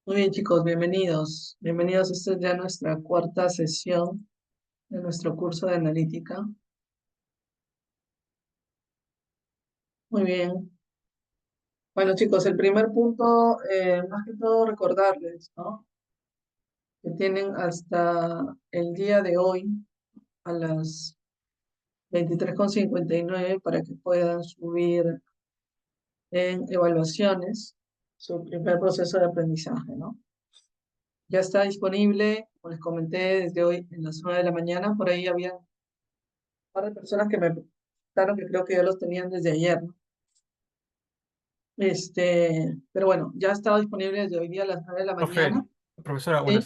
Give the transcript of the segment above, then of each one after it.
Muy bien, chicos, bienvenidos. Bienvenidos. Esta es ya nuestra cuarta sesión de nuestro curso de analítica. Muy bien. Bueno, chicos, el primer punto, más que todo recordarles, ¿no? Que tienen hasta el día de hoy a las 23:59 para que puedan subir en evaluaciones su primer proceso de aprendizaje, ¿no? Ya está disponible, como les comenté, desde hoy en las 9 de la mañana. Por ahí había par de personas que me preguntaron que creo que ya los tenían desde ayer, ¿no? Pero bueno, ya estaba disponible desde hoy día a las 9 de la Profe, mañana. profesora, buenas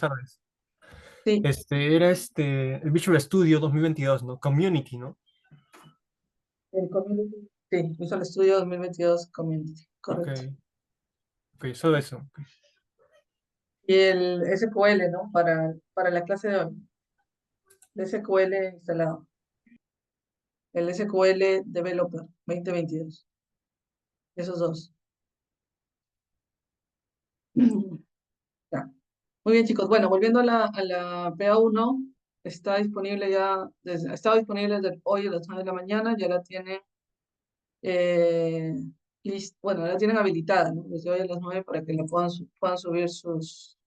Sí, tardes. sí, Era el Visual Studio 2022, ¿no? Community, ¿no? el Community, sí, Visual Studio 2022 Community, Ok, correcto. ok, solo eso. Ok. Y el SQL, ¿no? Para la clase de hoy, el SQL instalado, el SQL Developer 2022, esos dos. Ya. Muy bien, chicos. Bueno, volviendo a la PA1, está disponible ya, estaba disponible desde hoy a las 9 de la mañana, ya la tienen, eh, bueno, la tienen habilitada, ¿no? Desde hoy a las 9 para que la puedan subir sus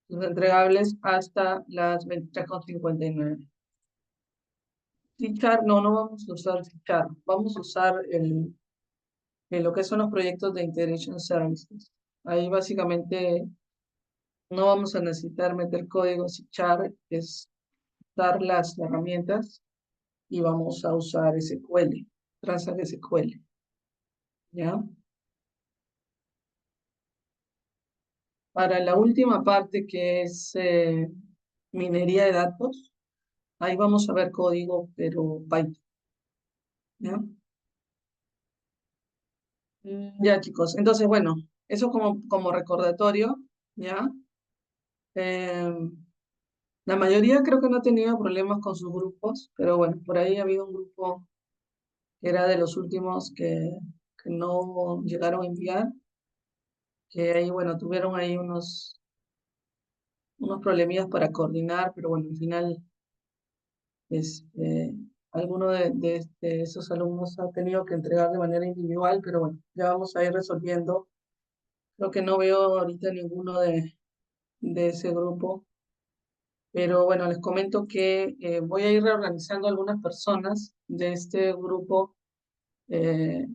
entregables hasta las 23:59. Tichar, no vamos a usar Tichar, vamos a usar lo que son los proyectos de Integration Services. Ahí básicamente no vamos a necesitar meter códigos Tichar, es dar las herramientas y vamos a usar SQL, Transact SQL, ¿ya? Para la última parte que es minería de datos, ahí vamos a ver código, pero Python, ¿ya? Ya, chicos. Entonces, bueno, eso como recordatorio, ¿ya? Eh, la mayoría creo que no ha tenido problemas con sus grupos, pero bueno, por ahí ha habido un grupo que era de los últimos que no llegaron a enviar, que ahí, bueno, tuvieron ahí unos problemillas para coordinar, pero bueno, al final, este, alguno de esos alumnos ha tenido que entregar de manera individual, pero bueno, ya vamos a ir resolviendo. Creo que no veo ahorita ninguno de ese grupo, pero bueno, les comento que voy a ir reorganizando algunas personas de este grupo, eh,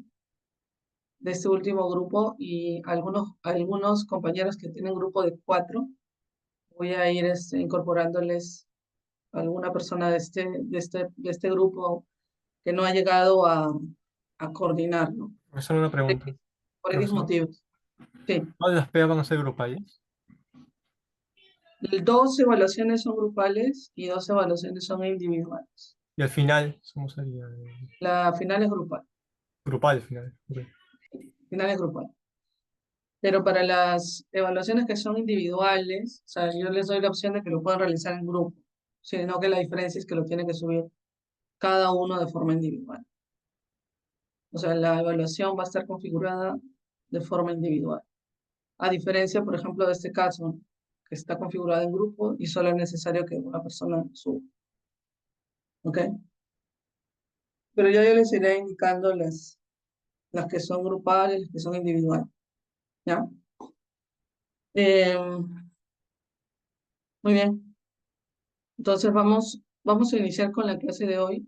de este último grupo, y algunos compañeros que tienen grupo de 4, voy a ir incorporándoles alguna persona de este grupo que no ha llegado a coordinar, ¿no? Profesor, una pregunta. Por X Profesor, motivos. Sí, ¿todas las PEA van a ser grupales? 2 evaluaciones son grupales y 2 evaluaciones son individuales. Y al final, ¿cómo sería? La final es grupal, Grupal al final. Ok. final es grupal. Pero para las evaluaciones que son individuales, o sea, yo les doy la opción de que lo puedan realizar en grupo, sino que la diferencia es que lo tiene que subir cada uno de forma individual. O sea, la evaluación va a estar configurada de forma individual. A diferencia, por ejemplo, de este caso, ¿no? Que está configurado en grupo y solo es necesario que una persona suba. ¿Ok? Pero yo les iré indicando las que son grupales, las que son individuales. ¿Ya? Eh, muy bien. Entonces vamos a iniciar con la clase de hoy.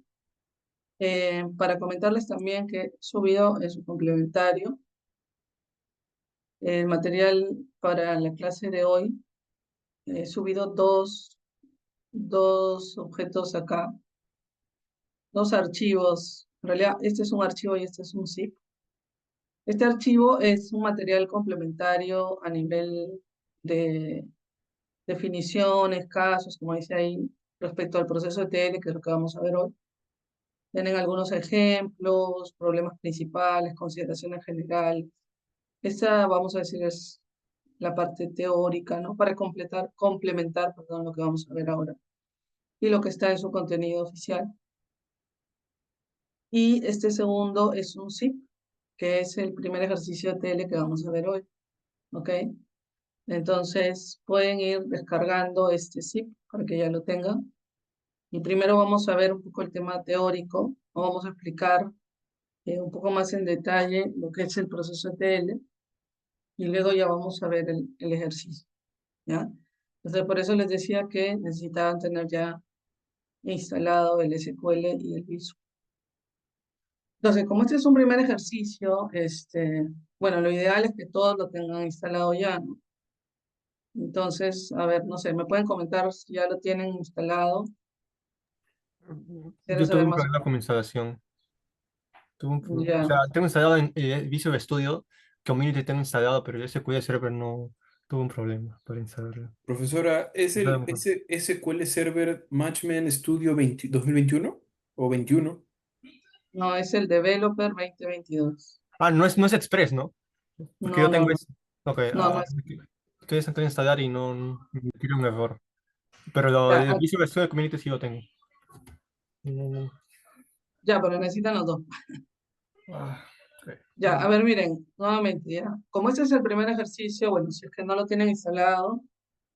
Para comentarles también que he subido en su complementario el material para la clase de hoy. He subido dos objetos acá, dos archivos. En realidad, este es un archivo y este es un zip. Este archivo es un material complementario a nivel de definiciones, casos, como dice ahí, respecto al proceso de TL, que es lo que vamos a ver hoy. Tienen algunos ejemplos, problemas principales, consideraciones generales. Esta, vamos a decir, es la parte teórica, ¿no? Para complementar, perdón, lo que vamos a ver ahora. Y lo que está en su contenido oficial. Y este segundo es un zip, que es el primer ejercicio de TL que vamos a ver hoy. ¿Ok? Entonces pueden ir descargando este zip para que ya lo tengan. Y primero vamos a ver un poco el tema teórico, o vamos a explicar un poco más en detalle lo que es el proceso ETL y luego ya vamos a ver el ejercicio, ¿ya? Entonces por eso les decía que necesitaban tener ya instalado el SQL y el Visual. Entonces, como este es un primer ejercicio, bueno, lo ideal es que todos lo tengan instalado ya, ¿no? Entonces, a ver, no sé, me pueden comentar si ya lo tienen instalado. Quiero Yo tuve saber un más o problema con mi instalación. O ya. sea, tengo instalado en Visual Studio, Community tengo instalado, pero el SQL Server no tuvo un problema para instalarlo. Profesora, ¿es el SQL Server Matchman Studio 2021 o 21? No, es el Developer 2022. Ah, no es Express, ¿no? Porque No, yo no, tengo no, ese. Ok, no, no es. estoy intentando instalar y me tiene un error. Pero lo Ya, de Visual Studio Community sí lo tengo. No. ya, pero necesitan los dos. Ah, ok. Ya, a ver, miren, nuevamente, ya. Como este es el primer ejercicio, bueno, si es que no lo tienen instalado,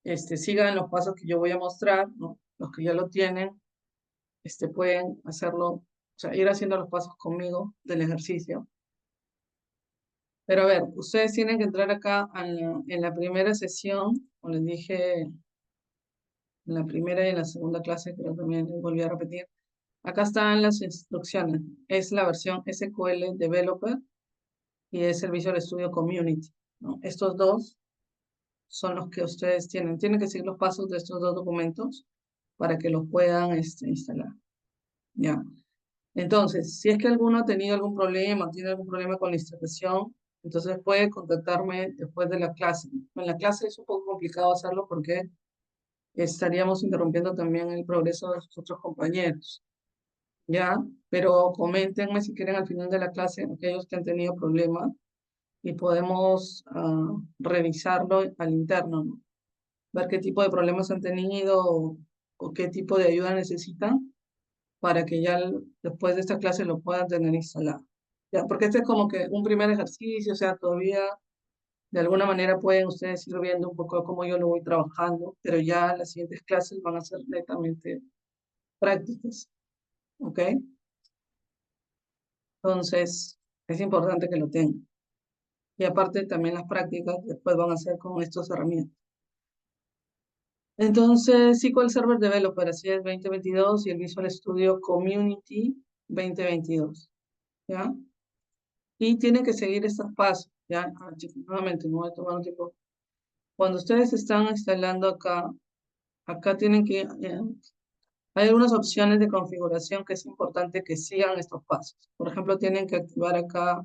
sigan los pasos que yo voy a mostrar, ¿no? Los que ya lo tienen, pueden hacerlo, o sea, ir haciendo los pasos conmigo del ejercicio. Pero a ver, ustedes tienen que entrar acá en la primera sesión, como les dije, en la primera y en la segunda clase, pero también les volví a repetir. Acá están las instrucciones. Es la versión SQL Developer y es el Visual Studio Community, ¿no? Estos dos son los que ustedes tienen. Tienen que seguir los pasos de estos dos documentos para que los puedan instalar. Ya. Entonces, si es que alguno ha tenido algún problema, tiene algún problema con la instalación, entonces puede contactarme después de la clase. En la clase es un poco complicado hacerlo porque estaríamos interrumpiendo también el progreso de sus otros compañeros. Ya, pero coméntenme si quieren al final de la clase aquellos que han tenido problemas y podemos revisarlo al interno, ¿no? Ver qué tipo de problemas han tenido o qué tipo de ayuda necesitan para que ya después de esta clase lo puedan tener instalado. Ya, porque este es como que un primer ejercicio, o sea, todavía de alguna manera pueden ustedes ir viendo un poco cómo yo lo voy trabajando, pero ya las siguientes clases van a ser netamente prácticas, ¿ok? Entonces, es importante que lo tengan. Y aparte, también las prácticas después van a ser con estas herramientas. Entonces, SQL Server Developer, así es 2022 y el Visual Studio Community 2022, ¿ya? Y tienen que seguir estos pasos, ¿ya? Chicos, nuevamente, no voy a tomar un tiempo. Cuando ustedes están instalando acá tienen que, hay algunas opciones de configuración que es importante que sigan estos pasos. Por ejemplo, tienen que activar acá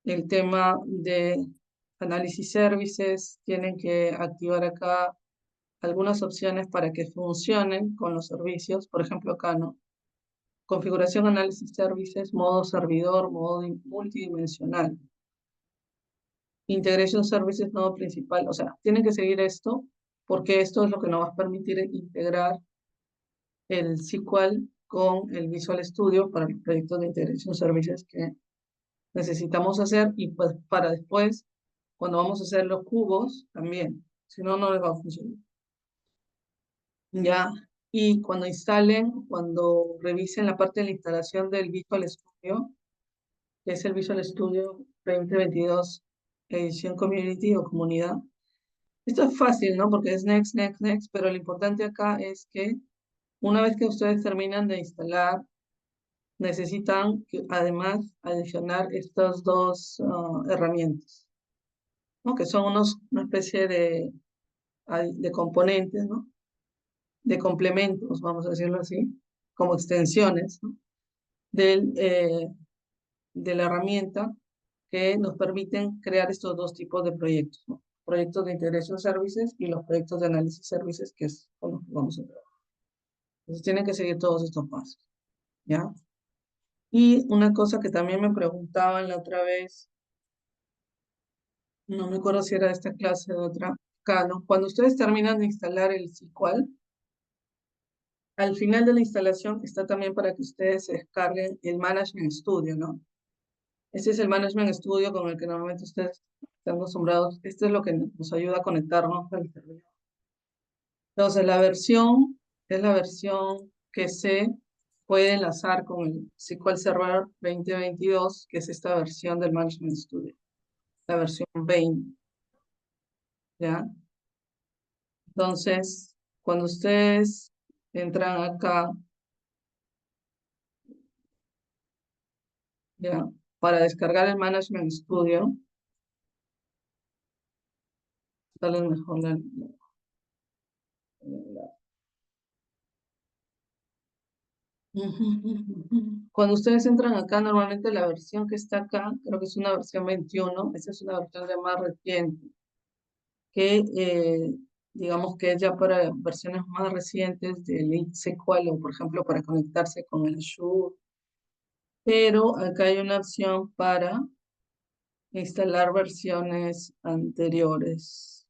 el tema de análisis services, tienen que activar acá algunas opciones para que funcionen con los servicios, por ejemplo acá, ¿no? Configuración análisis services, modo servidor, modo multidimensional. Integration services, nodo principal, o sea, tienen que seguir esto porque esto es lo que nos va a permitir integrar el SQL con el Visual Studio para los proyectos de Integration Services que necesitamos hacer y pues para después, cuando vamos a hacer los cubos, también, si no, no les va a funcionar. Ya, y cuando instalen, cuando revisen la parte de la instalación del Visual Studio, que es el Visual Studio 2022 edición Community o comunidad. Esto es fácil, ¿no? Porque es next, next, next, pero lo importante acá es que una vez que ustedes terminan de instalar, necesitan además adicionar estas dos herramientas, ¿no? Que son una especie de componentes, ¿no? De complementos, vamos a decirlo así, como extensiones, ¿no? De la herramienta que nos permiten crear estos dos tipos de proyectos, ¿no? Proyectos de Integration Services y los proyectos de Análisis Services, que es con los que vamos a trabajar. Entonces tienen que seguir todos estos pasos, ¿ya? Y una cosa que también me preguntaban la otra vez, no me acuerdo si era de esta clase o de otra, acá, ¿no? Cuando ustedes terminan de instalar el SQL, al final de la instalación está también para que ustedes descarguen el Management Studio, ¿no? Este es el Management Studio con el que normalmente ustedes están acostumbrados. Este es lo que nos ayuda a conectarnos al servidor. Entonces, la versión es la versión que se puede enlazar con el SQL Server 2022, que es esta versión del Management Studio, la versión 20. ¿Ya? Entonces, cuando ustedes entran acá, ¿ya? Para descargar el Management Studio, sale mejor Cuando ustedes entran acá, normalmente la versión que está acá, creo que es una versión 21, esa es una versión ya más reciente, que digamos que es ya para versiones más recientes del SQL o, por ejemplo, para conectarse con el Azure. Pero acá hay una opción para instalar versiones anteriores.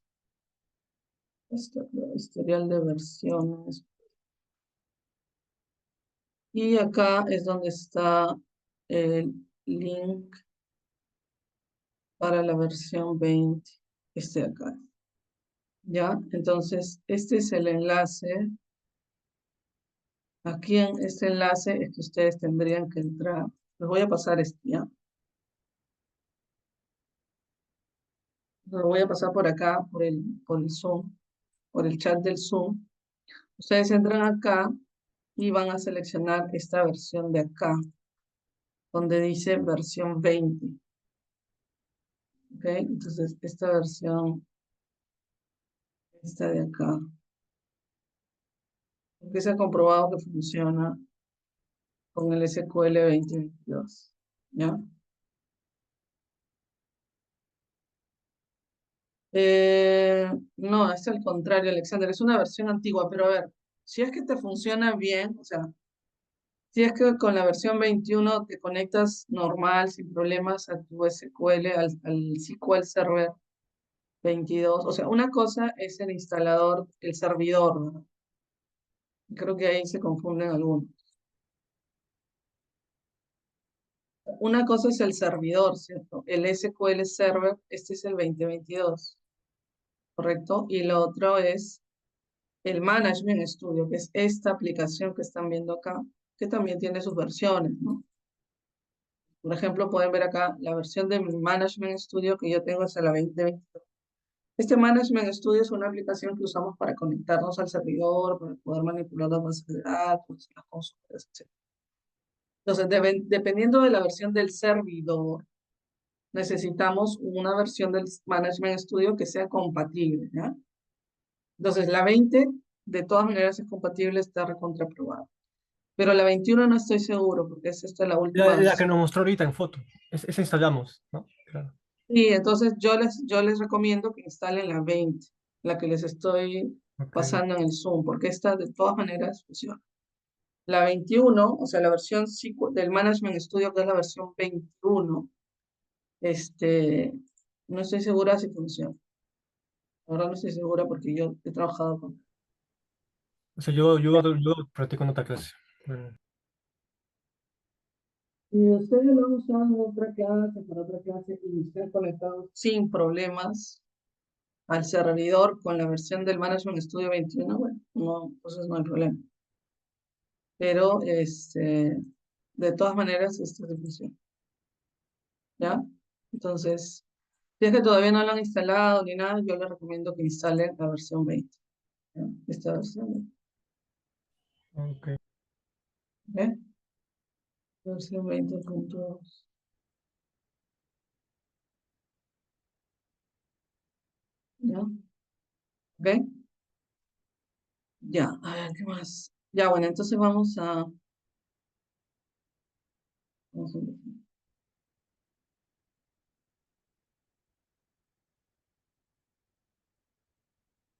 Historial de versiones. Y acá es donde está el link para la versión 20, este de acá. ¿Ya? Entonces, este es el enlace. Aquí en este enlace es que ustedes tendrían que entrar. Les voy a pasar este, ¿ya? Lo voy a pasar por acá, por el Zoom, por el chat del Zoom. Ustedes entran acá y van a seleccionar esta versión de acá, donde dice versión 20. ¿Ok? Entonces, esta versión, esta de acá, porque se ha comprobado que funciona con el SQL 2022. ¿Ya? No, es al contrario, Alexander, es una versión antigua, pero a ver, si es que te funciona bien, o sea, si es que con la versión 21 te conectas normal, sin problemas a tu SQL, al SQL Server 22, o sea, una cosa es el instalador, el servidor, ¿no? Creo que ahí se confunden algunos. Una cosa es el servidor, ¿cierto? El SQL Server, este es el 2022, ¿correcto? Y lo otro es el Management Studio, que es esta aplicación que están viendo acá, que también tiene sus versiones, ¿no? Por ejemplo, pueden ver acá la versión de mi Management Studio que yo tengo es la 2022. Este Management Studio es una aplicación que usamos para conectarnos al servidor, para poder manipular las bases de datos, las consultas, etc. Entonces, dependiendo de la versión del servidor, necesitamos una versión del Management Studio que sea compatible, ¿ya? Entonces, la 20, de todas maneras, es compatible, está recontraprobada. Pero la 21 no estoy seguro, porque es esta la última La que versión. nos mostró ahorita en foto. Esa instalamos, ¿no? Claro. Y entonces yo les recomiendo que instalen la 20, la que les estoy Ok. pasando en el Zoom, porque esta de todas maneras funciona. La 21, o sea, la versión del Management Studio, que es la versión 21, no estoy segura si funciona. Ahora no estoy segura porque yo he trabajado con... O sea, yo practico en otra clase. Bueno, Si ustedes lo han usado en otra clase, para otra clase, y están conectados sin problemas al servidor con la versión del Management Studio 21, bueno, no, entonces no hay problema. Pero, de todas maneras, esto sí funciona. ¿Ya? Entonces, si es que todavía no lo han instalado ni nada, yo les recomiendo que instalen la versión 20. ¿Ya? Esta versión. ok. ¿Ve? Versión 20.2. ¿Ya? ¿Ve? Ya, a ver, ¿qué más? Ya, bueno, entonces vamos a ver.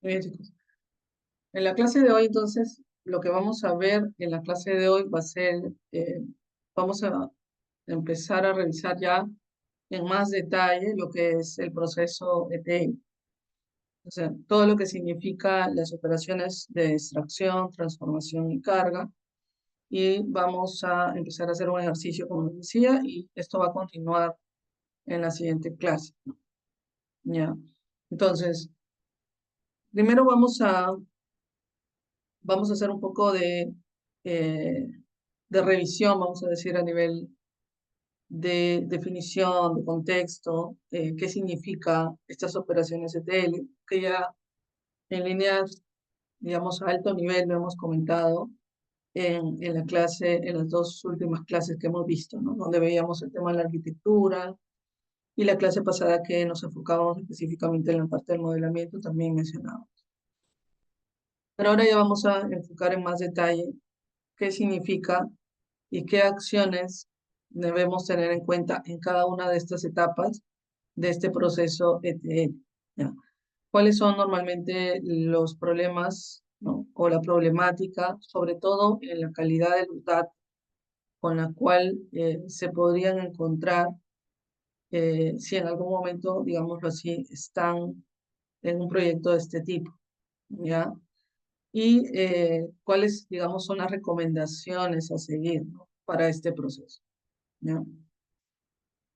Muy bien, chicos. En la clase de hoy, entonces, lo que vamos a ver en la clase de hoy va a ser, vamos a empezar a revisar ya en más detalle lo que es el proceso ETL. O sea, todo lo que significa las operaciones de extracción, transformación y carga, y vamos a empezar a hacer un ejercicio, como les decía, y esto va a continuar en la siguiente clase, ¿no? ¿Ya? Entonces, primero vamos a hacer un poco de revisión, vamos a decir, a nivel de definición, de contexto, qué significa estas operaciones ETL, que ya en líneas, digamos, a alto nivel lo hemos comentado en la clase, en las dos últimas clases que hemos visto, ¿no? Donde veíamos el tema de la arquitectura y la clase pasada que nos enfocábamos específicamente en la parte del modelamiento también mencionábamos. Pero ahora ya vamos a enfocar en más detalle qué significa y qué acciones debemos tener en cuenta en cada una de estas etapas de este proceso ETL, ¿ya? ¿Cuáles son normalmente los problemas, ¿no? O la problemática, sobre todo en la calidad de los datos con la cual se podrían encontrar si en algún momento, digámoslo así, están en un proyecto de este tipo, ¿ya? Y cuáles, digamos, son las recomendaciones a seguir, ¿no? Para este proceso, ¿ya?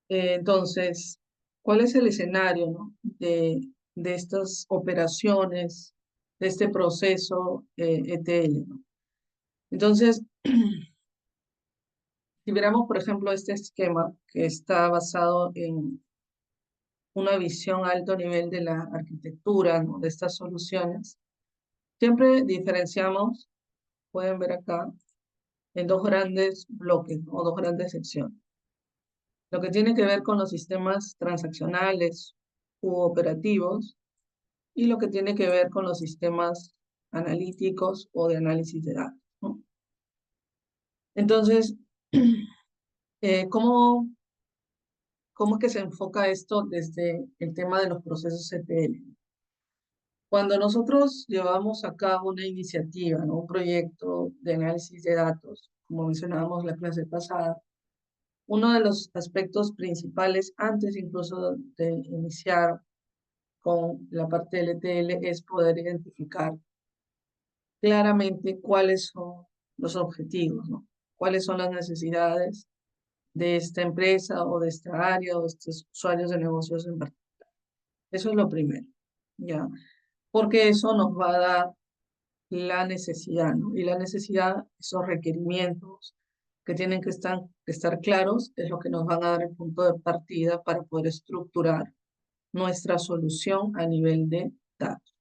Entonces, ¿cuál es el escenario, ¿no? de estas operaciones, de este proceso ETL, ¿no? Entonces, si viéramos, por ejemplo, este esquema que está basado en una visión a alto nivel de la arquitectura, ¿no? De estas soluciones, siempre diferenciamos, pueden ver acá, en dos grandes bloques, ¿no? O dos grandes secciones. Lo que tiene que ver con los sistemas transaccionales u operativos y lo que tiene que ver con los sistemas analíticos o de análisis de datos, ¿no? Entonces, ¿cómo es que se enfoca esto desde el tema de los procesos ETL? Cuando nosotros llevamos a cabo una iniciativa, ¿no? Un proyecto de análisis de datos, como mencionábamos la clase pasada, uno de los aspectos principales, antes incluso de iniciar con la parte del ETL, es poder identificar claramente cuáles son los objetivos, ¿no? Cuáles son las necesidades de esta empresa o de esta área o de estos usuarios de negocios en particular. Eso es lo primero, ¿ya? Porque eso nos va a dar la necesidad, ¿no? Y la necesidad, esos requerimientos que tienen que estar claros, es lo que nos van a dar el punto de partida para poder estructurar nuestra solución a nivel de datos.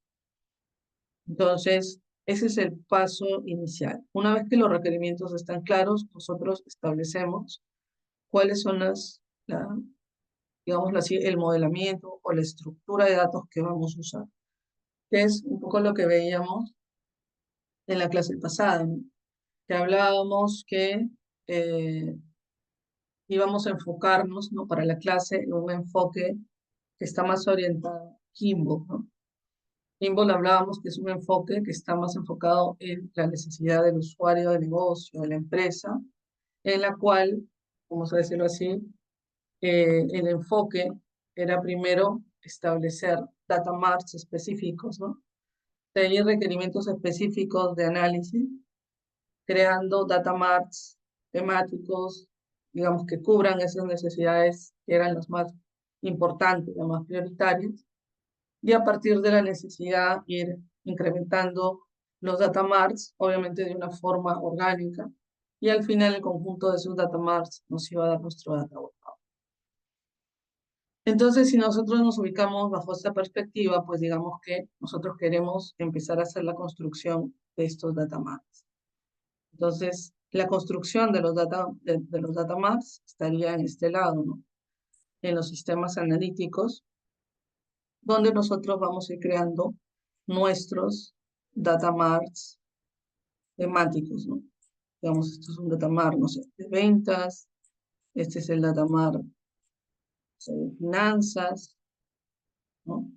Entonces, ese es el paso inicial. Una vez que los requerimientos están claros, nosotros establecemos cuáles son digámoslo así, el modelamiento o la estructura de datos que vamos a usar, que es un poco lo que veíamos en la clase pasada, ¿no? Que hablábamos que eh, íbamos a enfocarnos, ¿no? Para la clase en un enfoque que está más orientado a Kimball, ¿no? Kimball hablábamos que es un enfoque que está más enfocado en la necesidad del usuario de negocio, de la empresa, en la cual, vamos a decirlo así, el enfoque era primero establecer data marts específicos, ¿no? Tener requerimientos específicos de análisis, creando data marts temáticos, digamos, que cubran esas necesidades que eran las más importantes, las más prioritarias, y a partir de la necesidad ir incrementando los data marts, obviamente de una forma orgánica, y al final el conjunto de esos data marts nos iba a dar nuestro data warehouse. Entonces, si nosotros nos ubicamos bajo esta perspectiva, pues digamos que nosotros queremos empezar a hacer la construcción de estos data marts. Entonces, la construcción de los data marts estaría en este lado, ¿no? En los sistemas analíticos, donde nosotros vamos a ir creando nuestros data marts temáticos, ¿no? Digamos, esto es un data mart, no sé, de ventas, este es el data mart, no sé, de finanzas, ¿no?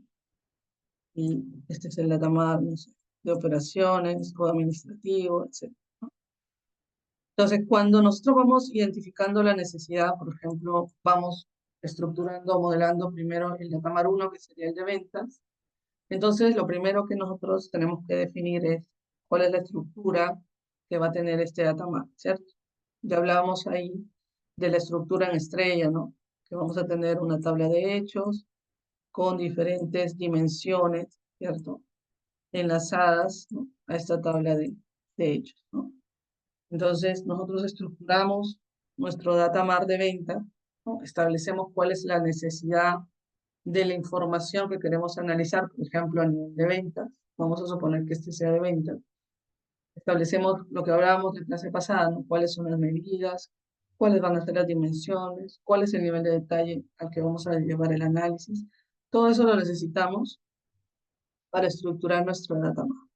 Y este es el data mart, no sé, de operaciones o administrativo, etc. Entonces, cuando nosotros vamos identificando la necesidad, por ejemplo, vamos estructurando, modelando primero el data mart 1, que sería el de ventas. Entonces, lo primero que nosotros tenemos que definir es cuál es la estructura que va a tener este data mart, ¿cierto? Ya hablábamos ahí de la estructura en estrella, ¿no? Que vamos a tener una tabla de hechos con diferentes dimensiones, ¿cierto? Enlazadas, ¿no? A esta tabla de hechos, ¿no? Entonces, nosotros estructuramos nuestro data mart de venta, ¿no? Establecemos cuál es la necesidad de la información que queremos analizar, por ejemplo, a nivel de ventas. Vamos a suponer que este sea de ventas. Establecemos lo que hablábamos en la clase pasada, ¿no? Cuáles son las medidas, cuáles van a ser las dimensiones, cuál es el nivel de detalle al que vamos a llevar el análisis. Todo eso lo necesitamos para estructurar nuestro data mart.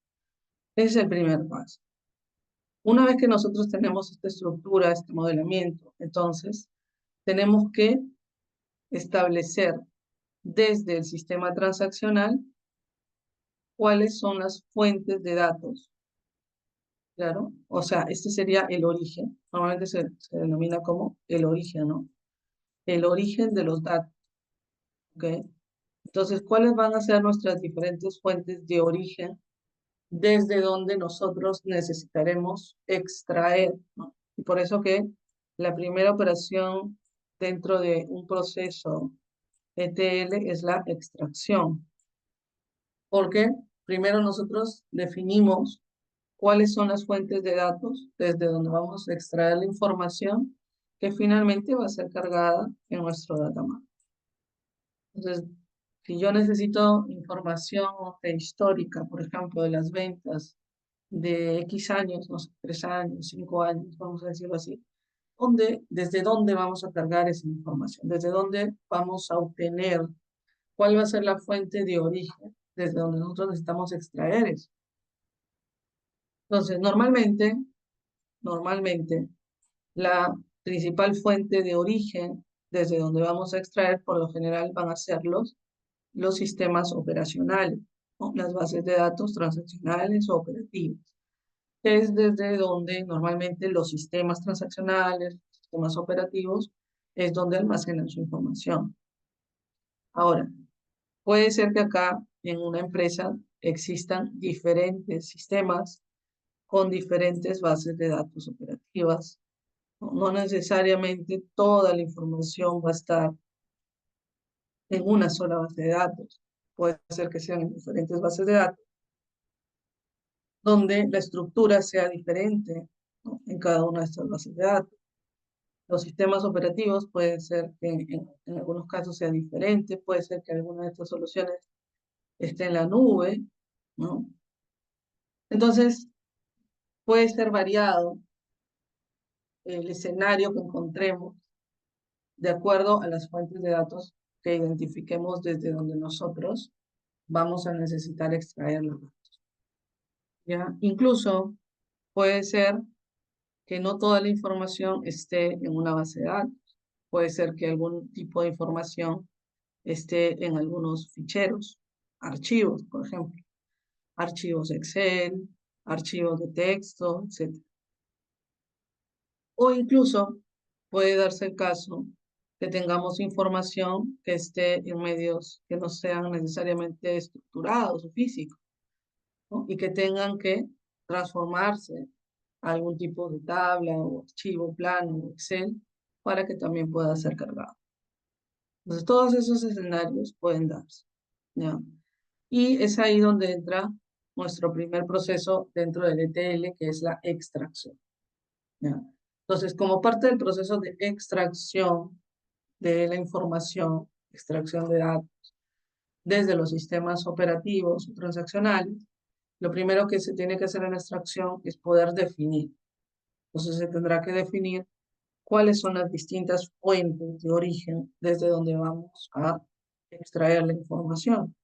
Ese es el primer paso. Una vez que nosotros tenemos esta estructura, este modelamiento, entonces tenemos que establecer desde el sistema transaccional cuáles son las fuentes de datos. Claro, o sea, este sería el origen. Normalmente se denomina como el origen, ¿no? El origen de los datos, ¿ok? Entonces, ¿cuáles van a ser nuestras diferentes fuentes de origen desde donde nosotros necesitaremos extraer, ¿no? Y por eso que la primera operación dentro de un proceso ETL es la extracción. Porque primero nosotros definimos cuáles son las fuentes de datos desde donde vamos a extraer la información que finalmente va a ser cargada en nuestro data mart. Entonces, si yo necesito información histórica, por ejemplo, de las ventas de X años, no sé, 3 años, 5 años, vamos a decirlo así, ¿desde dónde vamos a cargar esa información? ¿Desde dónde vamos a obtener? ¿Cuál va a ser la fuente de origen desde donde nosotros necesitamos extraer eso? Entonces, normalmente, la principal fuente de origen desde donde vamos a extraer, por lo general, van a ser los sistemas operacionales, ¿no? Las bases de datos transaccionales o operativas. Es desde donde normalmente los sistemas transaccionales, los sistemas operativos, es donde almacenan su información. Ahora, puede ser que acá en una empresa existan diferentes sistemas con diferentes bases de datos operativas. No necesariamente toda la información va a estar en una sola base de datos. Puede ser que sean en diferentes bases de datos, donde la estructura sea diferente, ¿no? En cada una de estas bases de datos. Los sistemas operativos pueden ser que en algunos casos sea diferente, puede ser que alguna de estas soluciones esté en la nube, ¿no? Entonces, puede ser variado el escenario que encontremos de acuerdo a las fuentes de datos que identifiquemos desde donde nosotros vamos a necesitar extraer los datos, ¿ya? Incluso puede ser que no toda la información esté en una base de datos. Puede ser que algún tipo de información esté en algunos ficheros, archivos, por ejemplo, archivos Excel, archivos de texto, etc. O incluso puede darse el caso que tengamos información que esté en medios que no sean necesariamente estructurados o físicos, ¿no? Y que tengan que transformarse a algún tipo de tabla o archivo, plano o Excel para que también pueda ser cargado. Entonces, todos esos escenarios pueden darse, ¿ya? Y es ahí donde entra nuestro primer proceso dentro del ETL, que es la extracción, ¿ya? Entonces, como parte del proceso de extracción de la información, extracción de datos, desde los sistemas operativos o transaccionales, lo primero que se tiene que hacer en la extracción es poder definir. Entonces, se tendrá que definir cuáles son las distintas fuentes de origen desde donde vamos a extraer la información.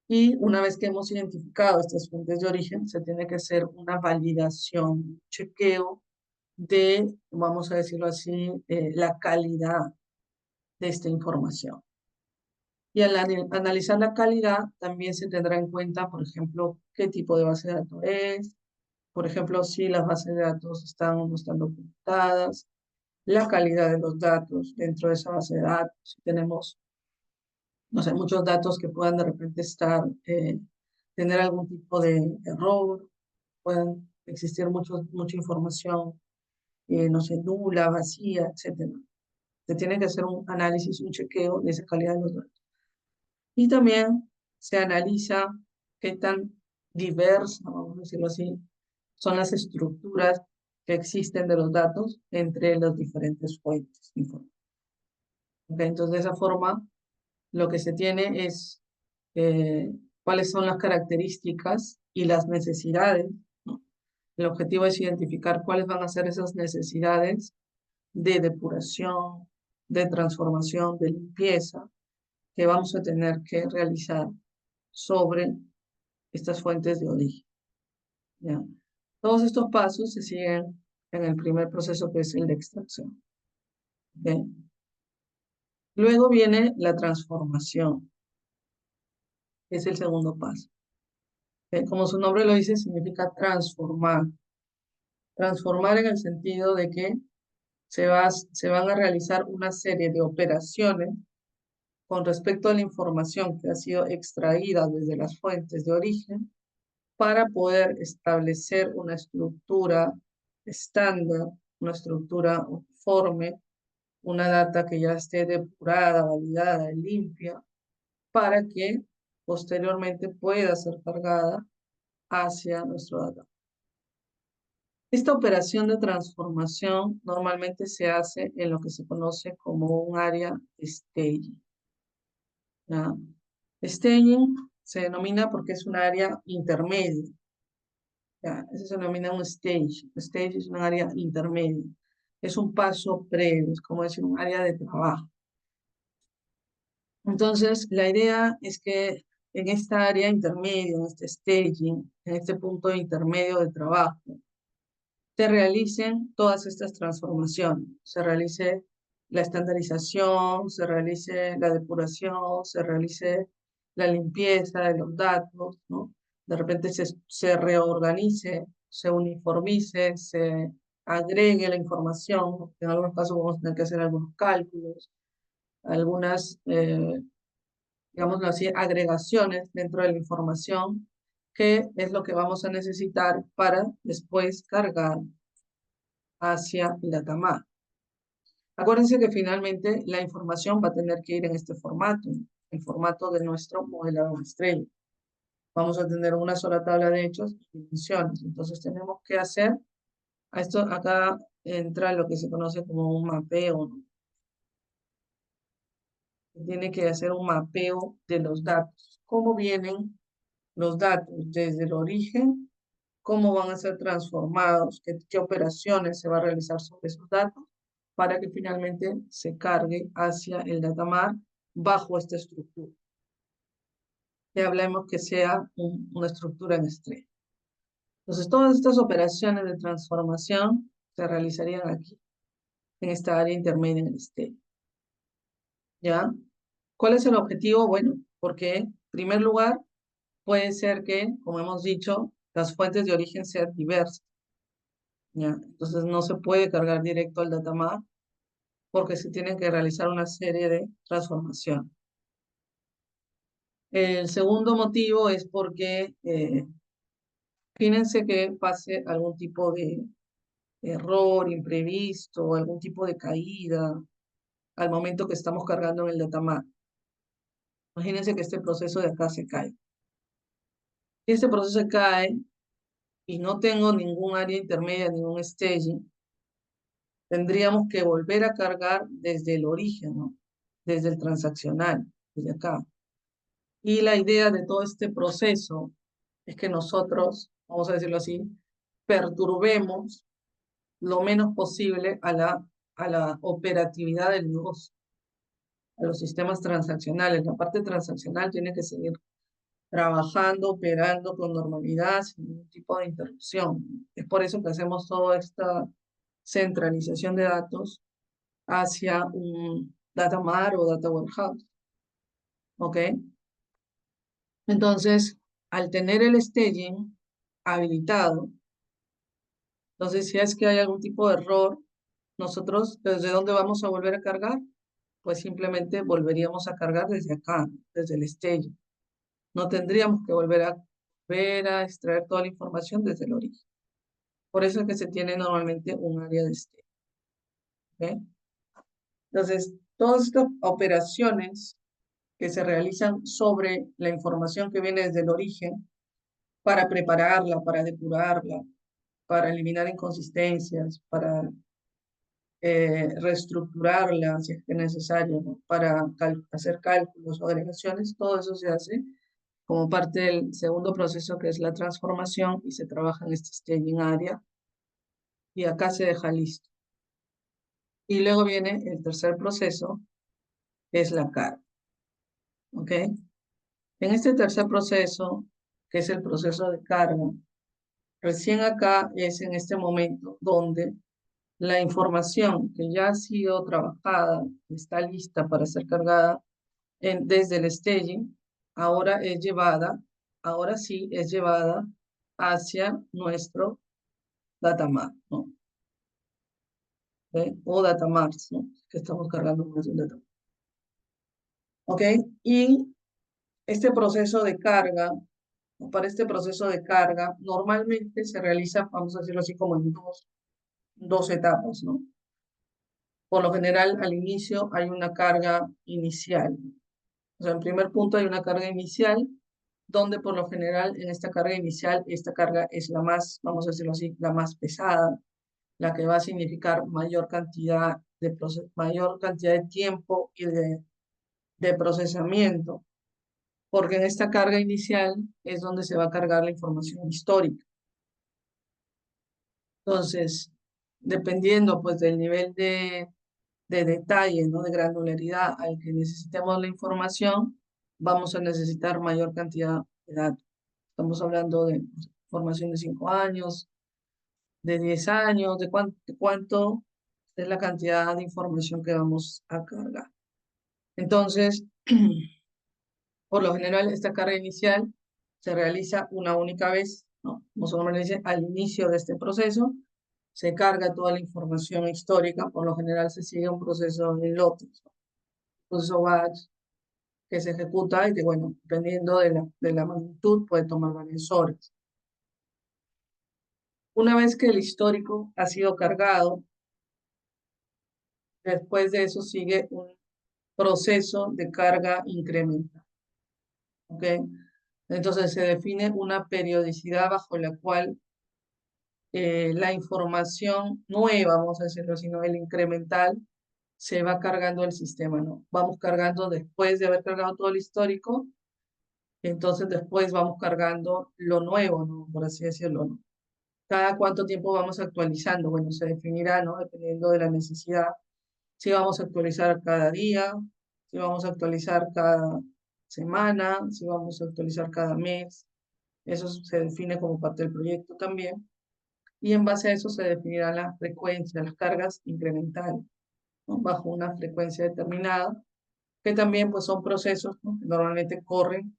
Y una vez que hemos identificado estas fuentes de origen, se tiene que hacer una validación, un chequeo de, vamos a decirlo así, la calidad de esta información. Y al analizar la calidad, también se tendrá en cuenta, por ejemplo, qué tipo de base de datos es, por ejemplo, si las bases de datos están o no están documentadas, la calidad de los datos dentro de esa base de datos, si tenemos, no sé, muchos datos que puedan de repente tener algún tipo de error, puedan existir mucha información, no sé, nula, vacía, etcétera. Se tiene que hacer un análisis, un chequeo de esa calidad de los datos. Y también se analiza qué tan diversas, vamos a decirlo así, son las estructuras que existen de los datos entre las diferentes fuentes de información. ¿Okay? Entonces, de esa forma, lo que se tiene es cuáles son las características y las necesidades, ¿no? El objetivo es identificar cuáles van a ser esas necesidades de depuración, de transformación, de limpieza que vamos a tener que realizar sobre estas fuentes de origen. ¿Ya? Todos estos pasos se siguen en el primer proceso, que es el de extracción. ¿Okay? Luego viene la transformación, que es el segundo paso. ¿Okay? Como su nombre lo dice, significa transformar. Transformar en el sentido de que se van a realizar una serie de operaciones con respecto a la información que ha sido extraída desde las fuentes de origen para poder establecer una estructura estándar, una estructura uniforme, una data que ya esté depurada, validada y limpia, para que posteriormente pueda ser cargada hacia nuestro data. Esta operación de transformación normalmente se hace en lo que se conoce como un área staging. ¿Ya? Staging se denomina porque es un área intermedia. ¿Ya? Eso se denomina un stage. Un stage es un área intermedia. Es un paso previo, es como decir un área de trabajo. Entonces, la idea es que en esta área intermedia, en este staging, en este punto intermedio de trabajo, se realicen todas estas transformaciones. Se realice la estandarización, se realice la depuración, se realice la limpieza de los datos, ¿no? De repente se reorganice, se uniformice, se agregue la información. En algunos casos vamos a tener que hacer algunos cálculos, algunas, digámoslo así, agregaciones dentro de la información, que es lo que vamos a necesitar para después cargar hacia el datamar. Acuérdense que finalmente la información va a tener que ir en este formato, el formato de nuestro modelado de estrella. Vamos a tener una sola tabla de hechos y dimensiones. Entonces tenemos que hacer, acá entra lo que se conoce como un mapeo, ¿no? Tiene que hacer un mapeo de los datos. ¿Cómo vienen los datos desde el origen? ¿Cómo van a ser transformados? ¿Qué operaciones se va a realizar sobre esos datos para que finalmente se cargue hacia el datamar bajo esta estructura? Y hablemos que sea una estructura en estrella. Entonces, todas estas operaciones de transformación se realizarían aquí, en esta área intermedia en el estrella. ¿Ya? ¿Cuál es el objetivo? Bueno, porque en primer lugar puede ser que, como hemos dicho, las fuentes de origen sean diversas. ¿Ya? Entonces no se puede cargar directo al datamar porque se tienen que realizar una serie de transformaciones. El segundo motivo es porque imagínense que pase algún tipo de error imprevisto, algún tipo de caída al momento que estamos cargando en el datamar. Imagínense que este proceso de acá se cae. Si este proceso se cae y no tengo ningún área intermedia, ningún staging, tendríamos que volver a cargar desde el origen, ¿no? Desde el transaccional, desde acá. Y la idea de todo este proceso es que nosotros, vamos a decirlo así, perturbemos lo menos posible a la operatividad del negocio, a los sistemas transaccionales. La parte transaccional tiene que seguir trabajando, operando con normalidad, sin ningún tipo de interrupción. Es por eso que hacemos toda esta centralización de datos hacia un data mart o data warehouse. ¿Ok? Entonces, al tener el staging habilitado, entonces si es que hay algún tipo de error, nosotros, ¿desde dónde vamos a volver a cargar? Pues simplemente volveríamos a cargar desde acá, desde el staging. No tendríamos que volver a extraer toda la información desde el origen. Por eso es que se tiene normalmente un área de staging. ¿Ok? Entonces, todas estas operaciones que se realizan sobre la información que viene desde el origen para prepararla, para depurarla, para eliminar inconsistencias, para reestructurarla si es que es necesario, ¿no? Para hacer cálculos o agregaciones, todo eso se hace como parte del segundo proceso que es la transformación y se trabaja en este staging area y acá se deja listo. Y luego viene el tercer proceso que es la carga. ¿Ok? En este tercer proceso, que es el proceso de carga, recién acá es en este momento donde la información que ya ha sido trabajada, está lista para ser cargada desde el staging, ahora sí es llevada hacia nuestro datamart, ¿no? ¿Ok? O datamarts, ¿no? Que estamos cargando más de un datamart. ¿Ok? Y este proceso de carga, para este proceso de carga, normalmente se realiza, vamos a decirlo así, como en dos etapas, ¿no? Por lo general, al inicio hay una carga inicial. O sea, en primer punto hay una carga inicial, donde por lo general en esta carga inicial, esta carga es la más, vamos a decirlo así, la más pesada, la que va a significar mayor cantidad de tiempo y de procesamiento, porque en esta carga inicial es donde se va a cargar la información histórica. Entonces, dependiendo pues del nivel de detalle, ¿no? De granularidad al que necesitemos la información, vamos a necesitar mayor cantidad de datos. Estamos hablando de información de 5 años, de 10 años, de cuánto es la cantidad de información que vamos a cargar. Entonces, por lo general, esta carga inicial se realiza una única vez, ¿no? Como su nombre dice, al inicio de este proceso, se carga toda la información histórica, por lo general se sigue un proceso en lotes, ¿no? Proceso batch, que se ejecuta y que, bueno, dependiendo de la magnitud, puede tomar varias horas. Una vez que el histórico ha sido cargado, después de eso sigue un proceso de carga incremental. ¿Ok? Entonces se define una periodicidad bajo la cual la información nueva, vamos a decirlo así, ¿no? El incremental, se va cargando el sistema, ¿no? Vamos cargando después de haber cargado todo el histórico, entonces después vamos cargando lo nuevo, ¿no? Por así decirlo, ¿no? ¿Cada cuánto tiempo vamos actualizando? Bueno, se definirá, ¿no? Dependiendo de la necesidad. Si vamos a actualizar cada día, si vamos a actualizar cada semana, si vamos a actualizar cada mes. Eso se define como parte del proyecto también. Y en base a eso se definirá la frecuencia, las cargas incrementales, ¿no? Bajo una frecuencia determinada, que también pues son procesos, ¿no? Que normalmente corren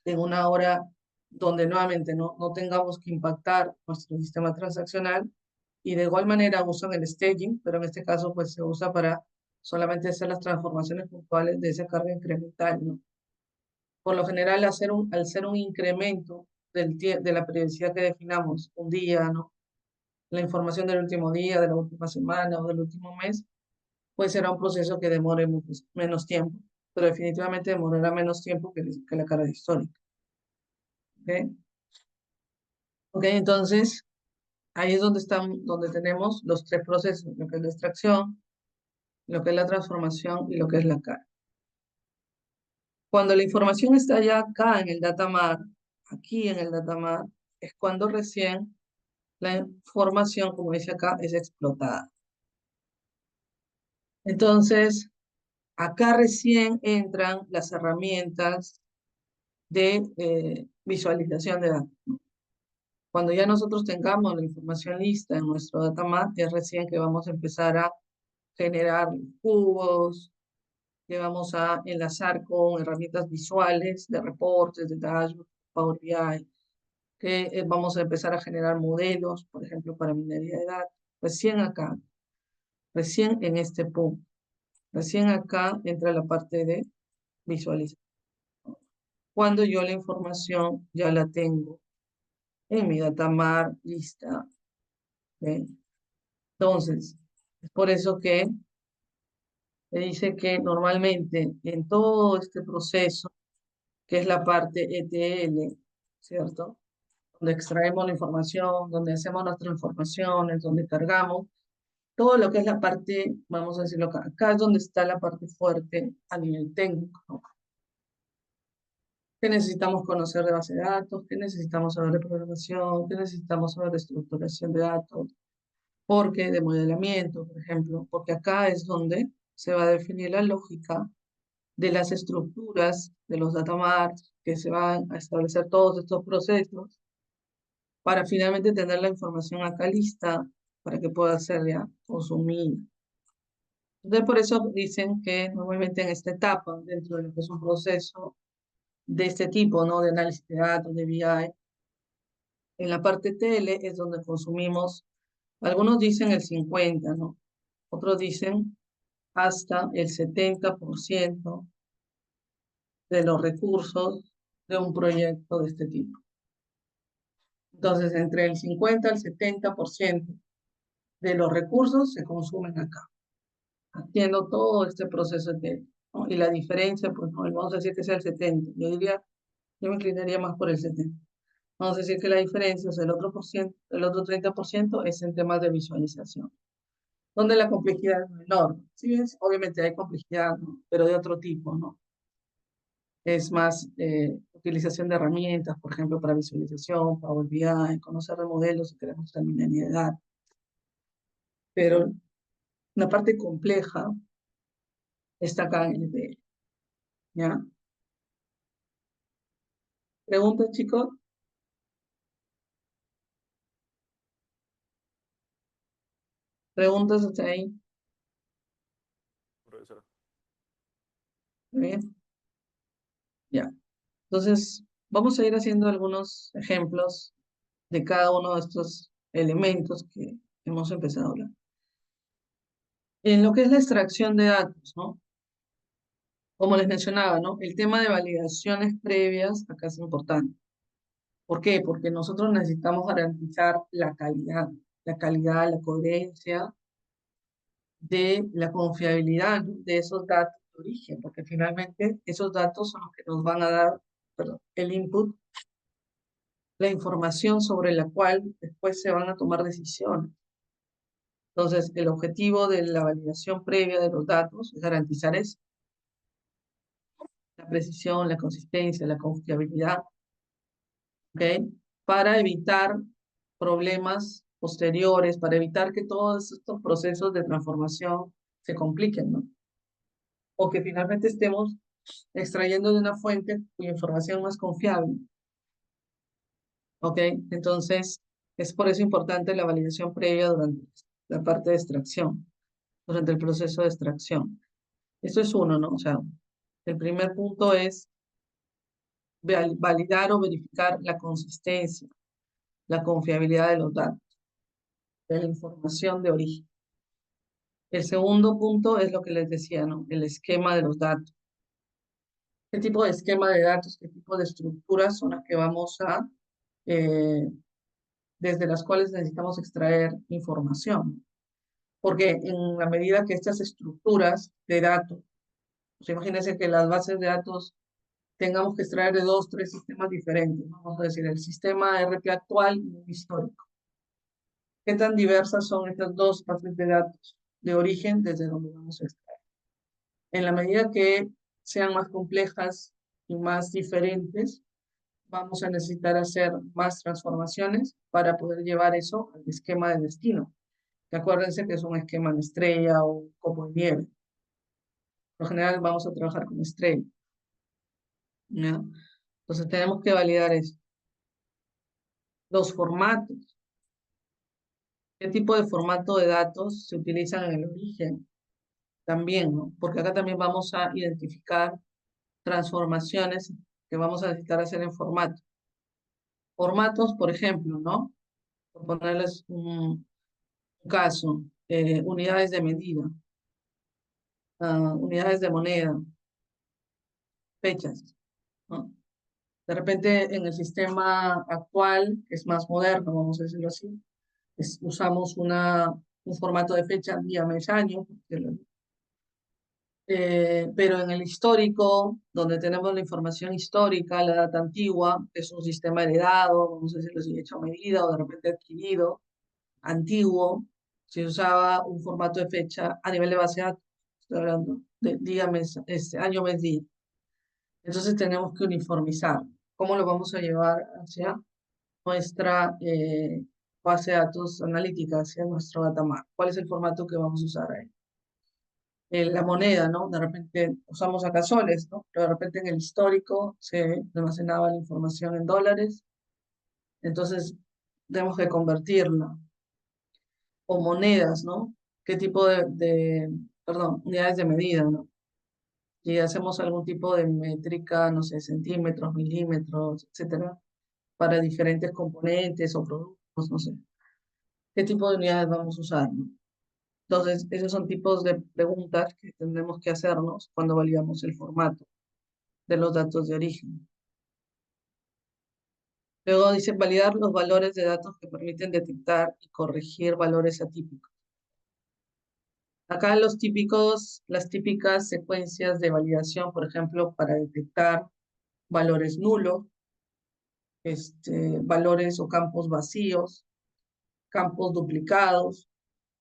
en una hora donde nuevamente no tengamos que impactar nuestro sistema transaccional y de igual manera usan el staging, pero en este caso pues se usa para solamente hacer las transformaciones puntuales de esa carga incremental, ¿no? Por lo general, al ser un incremento de la periodicidad que definamos, un día, ¿no? La información del último día, de la última semana o del último mes, pues será un proceso que demore menos tiempo, pero definitivamente demorará menos tiempo que la carga histórica. ¿Ok? Ok, entonces ahí es donde tenemos los tres procesos, lo que es la extracción, lo que es la transformación y lo que es la carga. Cuando la información está ya acá en el datamart, aquí en el datamart, es cuando recién la información, como dice acá, es explotada. Entonces, acá recién entran las herramientas de visualización de datos. Cuando ya nosotros tengamos la información lista en nuestro datamart, es recién que vamos a empezar a generar cubos, que vamos a enlazar con herramientas visuales de reportes, de dashboard, Power BI, que vamos a empezar a generar modelos, por ejemplo, para minería de datos. Recién acá, recién en este punto, recién acá entra la parte de visualización. Cuando yo la información ya la tengo en mi datamart lista, ¿ok? Entonces, es por eso que se dice que normalmente en todo este proceso, que es la parte ETL, ¿cierto? Donde extraemos la información, donde hacemos nuestras informaciones, donde cargamos, todo lo que es la parte, vamos a decirlo acá, acá es donde está la parte fuerte a nivel técnico, ¿no? ¿Qué necesitamos conocer de base de datos? ¿Qué necesitamos saber de programación? ¿Qué necesitamos saber de estructuración de datos? Porque de modelamiento, por ejemplo, porque acá es donde se va a definir la lógica de las estructuras de los data marts, que se van a establecer todos estos procesos para finalmente tener la información acá lista para que pueda ser ya consumida. Entonces, por eso dicen que normalmente en esta etapa, dentro de lo que es un proceso de este tipo, ¿no? De análisis de datos, de BI, en la parte TL es donde consumimos, algunos dicen el 50, ¿no? Otros dicen hasta el 70% de los recursos de un proyecto de este tipo. Entonces, entre el 50 al 70% de los recursos se consumen acá, haciendo todo este proceso de, ¿no? Y la diferencia, pues no vamos a decir que sea el 70, yo me inclinaría más por el 70. Vamos a decir que la diferencia, o sea, el otro 30% es en temas de visualización, donde la complejidad es menor. Sí, obviamente hay complejidad, ¿no? Pero de otro tipo, ¿no? Es más utilización de herramientas, por ejemplo, para visualización, Power BI, conocer de modelos si queremos también de edad. Pero una parte compleja está acá en el ETL, ¿ya? ¿Preguntas, chicos? ¿Preguntas hasta ahí? Profesora. ¿Muy bien? Ya. Entonces, vamos a ir haciendo algunos ejemplos de cada uno de estos elementos que hemos empezado a hablar. En lo que es la extracción de datos, ¿no? Como les mencionaba, ¿no? El tema de validaciones previas acá es importante. ¿Por qué? Porque nosotros necesitamos garantizar la calidad, la coherencia de la confiabilidad, ¿no? De esos datos de origen, porque finalmente esos datos son los que nos van a dar, perdón, el input, la información sobre la cual después se van a tomar decisiones. Entonces, el objetivo de la validación previa de los datos es garantizar eso, la precisión, la consistencia, la confiabilidad, ¿ok? Para evitar problemas posteriores, para evitar que todos estos procesos de transformación se compliquen, ¿no? O que finalmente estemos extrayendo de una fuente cuya información no es confiable, ¿ok? Entonces, es por eso importante la validación previa durante la parte de extracción, durante el proceso de extracción. Esto es uno, ¿no? O sea, el primer punto es validar o verificar la consistencia, la confiabilidad de los datos, de la información de origen. El segundo punto es lo que les decía, ¿no? El esquema de los datos. ¿Qué tipo de esquema de datos, qué tipo de estructuras son las que vamos a, desde las cuales necesitamos extraer información? Porque en la medida que estas estructuras de datos, pues imagínense que las bases de datos tengamos que extraer de 2, 3 sistemas diferentes. Vamos a decir, el sistema RP actual y un histórico. ¿Qué tan diversas son estas dos bases de datos de origen desde donde vamos a extraer? En la medida que sean más complejas y más diferentes, vamos a necesitar hacer más transformaciones para poder llevar eso al esquema de destino. Que acuérdense que es un esquema en estrella o copo de nieve. Por lo general vamos a trabajar con estrella, ¿no? Entonces tenemos que validar eso. Los formatos. ¿Qué tipo de formato de datos se utilizan en el origen? También, ¿no? Porque acá también vamos a identificar transformaciones que vamos a necesitar hacer en formato. Formatos, por ejemplo, ¿no? Por ponerles un caso, unidades de medida, unidades de moneda, fechas, ¿no? De repente en el sistema actual, que es más moderno, vamos a decirlo así, usamos un formato de fecha, día, mes, año, pero en el histórico, donde tenemos la información histórica, la data antigua, que es un sistema heredado, vamos a decirlo así, hecho a medida o de repente adquirido, antiguo, se usaba un formato de fecha a nivel de base de datos, estoy hablando de día, mes, año, mes, día. Entonces tenemos que uniformizar. ¿Cómo lo vamos a llevar hacia nuestra base de datos analítica, hacia nuestro datamart? ¿Cuál es el formato que vamos a usar ahí? La moneda, ¿no? De repente usamos acá soles, ¿no? Pero de repente en el histórico se almacenaba la información en dólares, entonces tenemos que convertirla. O monedas, ¿no? ¿Qué tipo perdón, unidades de medida, ¿no? Si hacemos algún tipo de métrica, no sé, centímetros, milímetros, etcétera, para diferentes componentes o productos, no sé. ¿Qué tipo de unidades vamos a usar, no? Entonces, esos son tipos de preguntas que tendremos que hacernos cuando validamos el formato de los datos de origen. Luego dice validar los valores de datos que permiten detectar y corregir valores atípicos. Acá las típicas secuencias de validación, por ejemplo, para detectar valores nulos, valores o campos vacíos, campos duplicados,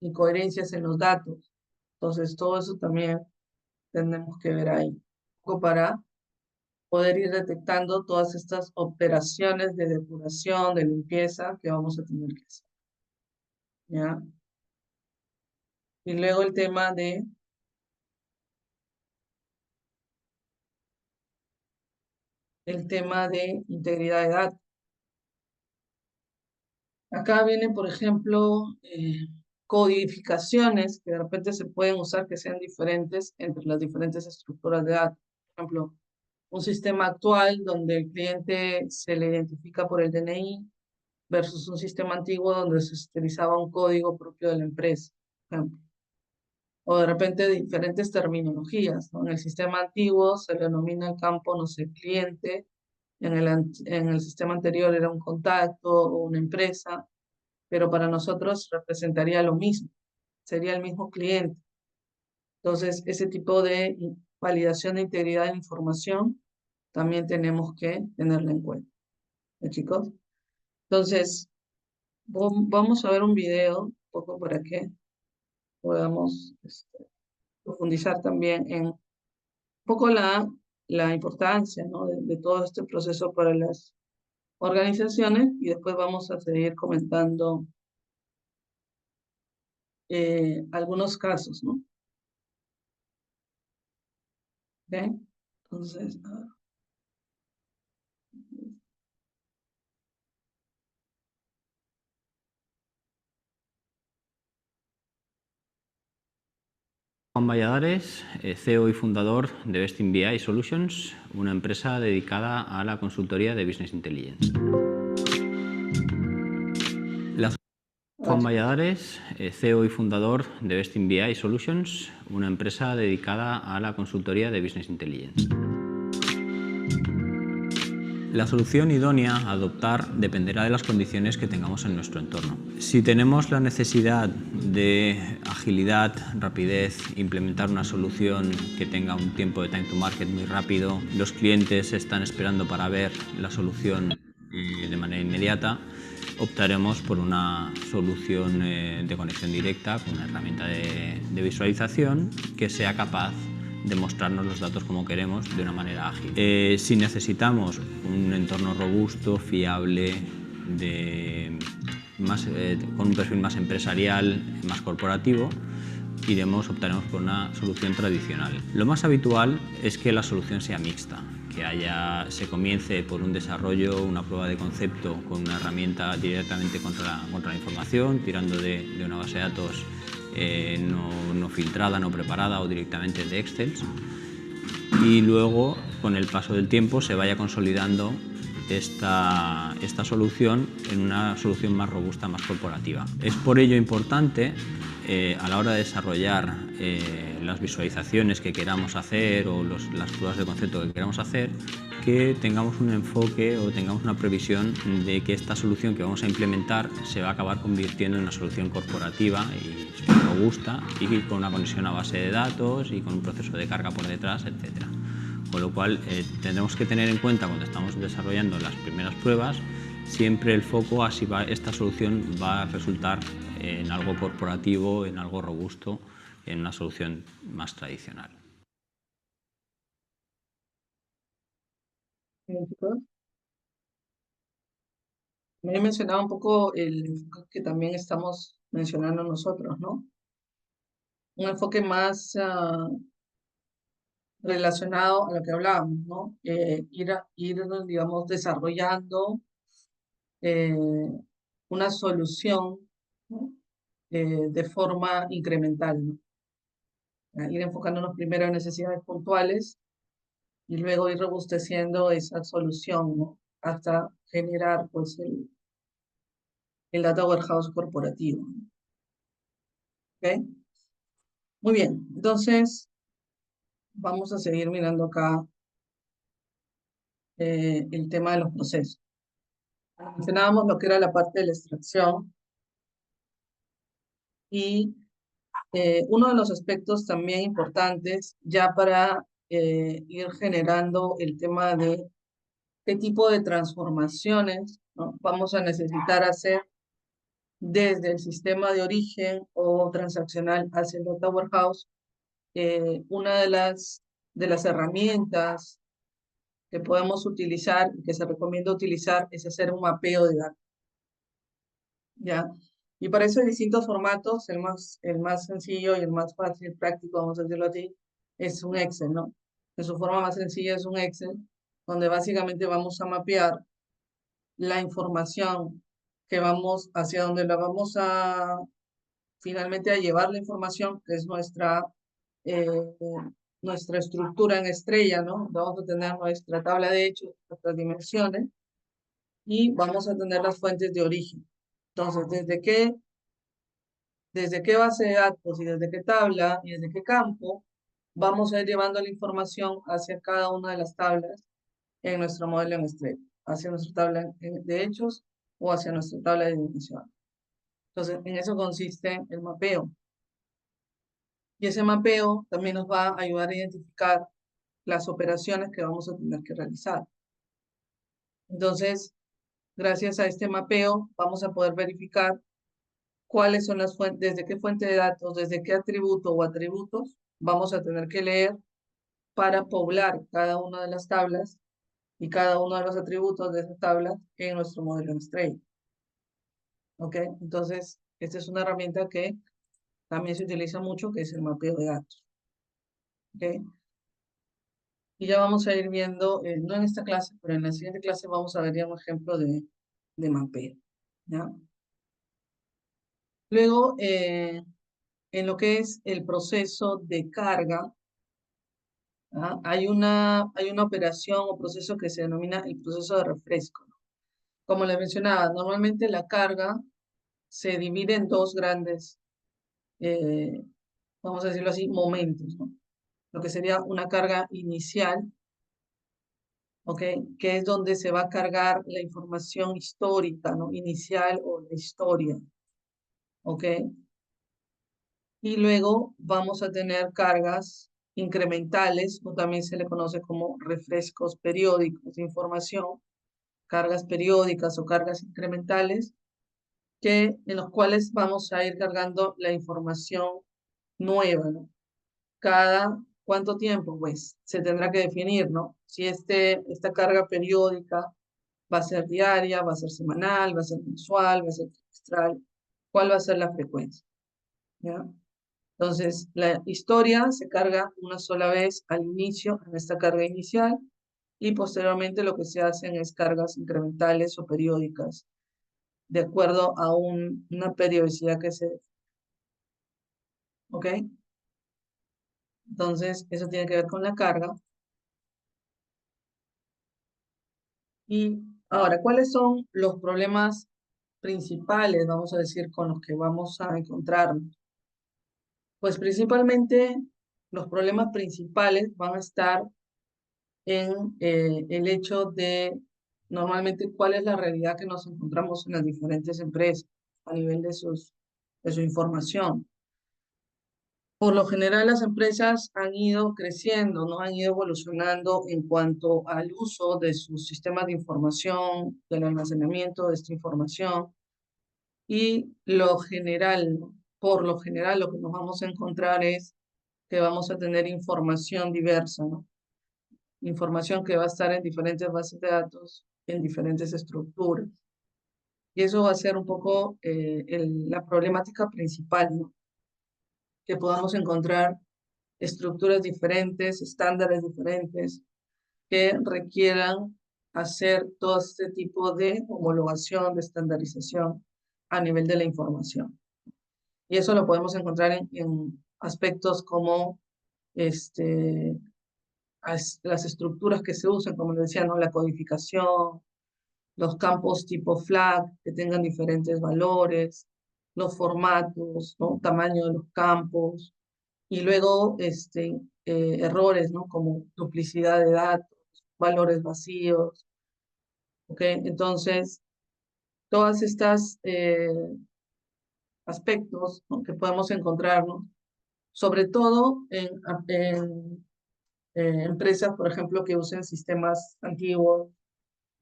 incoherencias en los datos. Entonces, todo eso también tenemos que ver ahí, un poco para poder ir detectando todas estas operaciones de depuración, de limpieza que vamos a tener que hacer. ¿Ya? Y luego el tema de integridad de datos. Acá vienen, por ejemplo, codificaciones que de repente se pueden usar que sean diferentes entre las diferentes estructuras de datos. Por ejemplo, un sistema actual donde el cliente se le identifica por el DNI versus un sistema antiguo donde se utilizaba un código propio de la empresa, por ejemplo. O de repente diferentes terminologías, ¿no? En el sistema antiguo se le denomina el campo, no sé, cliente. En el sistema anterior era un contacto o una empresa, pero para nosotros representaría lo mismo, sería el mismo cliente. Entonces, ese tipo de validación de integridad de la información también tenemos que tenerla en cuenta. ¿Eh, chicos? Entonces, vamos a ver un video, un poco para que podamos profundizar también en un poco la importancia, ¿no? de todo este proceso para las organizaciones y después vamos a seguir comentando algunos casos, ¿no? ¿Ok? Entonces, Juan Valladares, CEO y fundador de Vesting BI Solutions, una empresa dedicada a la consultoría de Business Intelligence. Juan Valladares, CEO y fundador de Vesting BI Solutions, una empresa dedicada a la consultoría de Business Intelligence. La solución idónea a adoptar dependerá de las condiciones que tengamos en nuestro entorno. Si tenemos la necesidad de agilidad, rapidez, implementar una solución que tenga un tiempo de time to market muy rápido, los clientes están esperando para ver la solución de manera inmediata, optaremos por una solución de conexión directa con una herramienta de visualización que sea capaz de mostrarnos los datos como queremos de una manera ágil. Si necesitamos un entorno robusto, fiable, con un perfil más empresarial, más corporativo, optaremos por una solución tradicional. Lo más habitual es que la solución sea mixta, que se comience por un desarrollo, una prueba de concepto con una herramienta directamente contra la información, tirando de una base de datos no filtrada, no preparada o directamente de Excel, y luego con el paso del tiempo se vaya consolidando esta solución en una solución más robusta, más corporativa. Es por ello importante a la hora de desarrollar las visualizaciones que queramos hacer o las pruebas de concepto que queramos hacer, que tengamos un enfoque o tengamos una previsión de que esta solución que vamos a implementar se va a acabar convirtiendo en una solución corporativa y robusta y con una conexión a base de datos y con un proceso de carga por detrás, etc. Con lo cual tendremos que tener en cuenta cuando estamos desarrollando las primeras pruebas siempre el foco a si esta solución va a resultar en algo corporativo, en algo robusto, en una solución más tradicional. Me he mencionado un poco el enfoque que también estamos mencionando nosotros, ¿no? Un enfoque más relacionado a lo que hablábamos, ¿no? Ir, digamos, desarrollando una solución, ¿no? De forma incremental, ¿no? Ir enfocándonos primero en necesidades puntuales y luego ir robusteciendo esa solución, ¿no? Hasta generar, pues, el data warehouse corporativo, ¿no? ¿Ok? Muy bien, entonces vamos a seguir mirando acá el tema de los procesos. Mencionábamos lo que era la parte de la extracción y uno de los aspectos también importantes ya para ir generando el tema de qué tipo de transformaciones, ¿no? Vamos a necesitar hacer desde el sistema de origen o transaccional hacia el data warehouse. Una de las herramientas que podemos utilizar y que se recomienda utilizar es hacer un mapeo de datos, ¿ya? Y para eso hay distintos formatos. El más sencillo y el más fácil, práctico, vamos a decirlo así, es un Excel, ¿no? En su forma más sencilla es un Excel, donde básicamente vamos a mapear la información que vamos, hacia donde la vamos a finalmente a llevar la información, que es eh, nuestra estructura en estrella, ¿no? Vamos a tener nuestra tabla de hechos, nuestras dimensiones, y vamos a tener las fuentes de origen. Entonces, desde qué base de datos y desde qué tabla y desde qué campo vamos a ir llevando la información hacia cada una de las tablas en nuestro modelo en estrella, hacia nuestra tabla de hechos o hacia nuestra tabla de dimensiones. Entonces, en eso consiste el mapeo. Y ese mapeo también nos va a ayudar a identificar las operaciones que vamos a tener que realizar. Entonces, gracias a este mapeo, vamos a poder verificar cuáles son las fuentes, desde qué fuente de datos, desde qué atributo o atributos vamos a tener que leer para poblar cada una de las tablas y cada uno de los atributos de esas tablas en nuestro modelo en estrella. ¿Ok? Entonces, esta es una herramienta que también se utiliza mucho, que es el mapeo de datos. ¿Ok? Y ya vamos a ir viendo, no en esta clase, pero en la siguiente clase vamos a ver ya un ejemplo de mapeo, ¿ya? Luego, en lo que es el proceso de carga, ¿ah? Hay una operación o proceso que se denomina el proceso de refresco, ¿no? Como les mencionaba, normalmente la carga se divide en dos grandes, vamos a decirlo así, momentos, ¿no? Lo que sería una carga inicial, ¿ok? Que es donde se va a cargar la información histórica, ¿no? Inicial o la historia, ¿ok? Y luego vamos a tener cargas incrementales, o también se le conoce como refrescos periódicos de información, cargas periódicas o cargas incrementales, en los cuales vamos a ir cargando la información nueva, ¿no? Cada cuánto tiempo, pues se tendrá que definir, ¿no? Si esta carga periódica va a ser diaria, va a ser semanal, va a ser mensual, va a ser trimestral, ¿cuál va a ser la frecuencia? ¿Ya? Entonces, la historia se carga una sola vez al inicio, en esta carga inicial, y posteriormente lo que se hacen es cargas incrementales o periódicas, de acuerdo a una periodicidad que se... ¿Ok? Entonces, eso tiene que ver con la carga. Y ahora, ¿cuáles son los problemas principales, vamos a decir, con los que vamos a encontrarnos? Pues principalmente los problemas principales van a estar en el hecho de normalmente cuál es la realidad que nos encontramos en las diferentes empresas a nivel de su información. Por lo general, las empresas han ido creciendo, ¿no? Han ido evolucionando en cuanto al uso de sus sistemas de información, del almacenamiento de esta información. Y lo general, ¿no? Por lo general, lo que nos vamos a encontrar es que vamos a tener información diversa, ¿no? Información que va a estar en diferentes bases de datos, en diferentes estructuras. Y eso va a ser un poco la problemática principal, ¿no? Que podamos encontrar estructuras diferentes, estándares diferentes, que requieran hacer todo este tipo de homologación, de estandarización a nivel de la información. Y eso lo podemos encontrar en aspectos como las estructuras que se usan, como les decía, ¿no? La codificación, los campos tipo flag que tengan diferentes valores, los formatos, ¿no? Tamaño de los campos, y luego errores, ¿no? Como duplicidad de datos, valores vacíos, ¿ok? Entonces, todas estas aspectos, ¿no? Que podemos encontrarnos, sobre todo en empresas, por ejemplo, que usen sistemas antiguos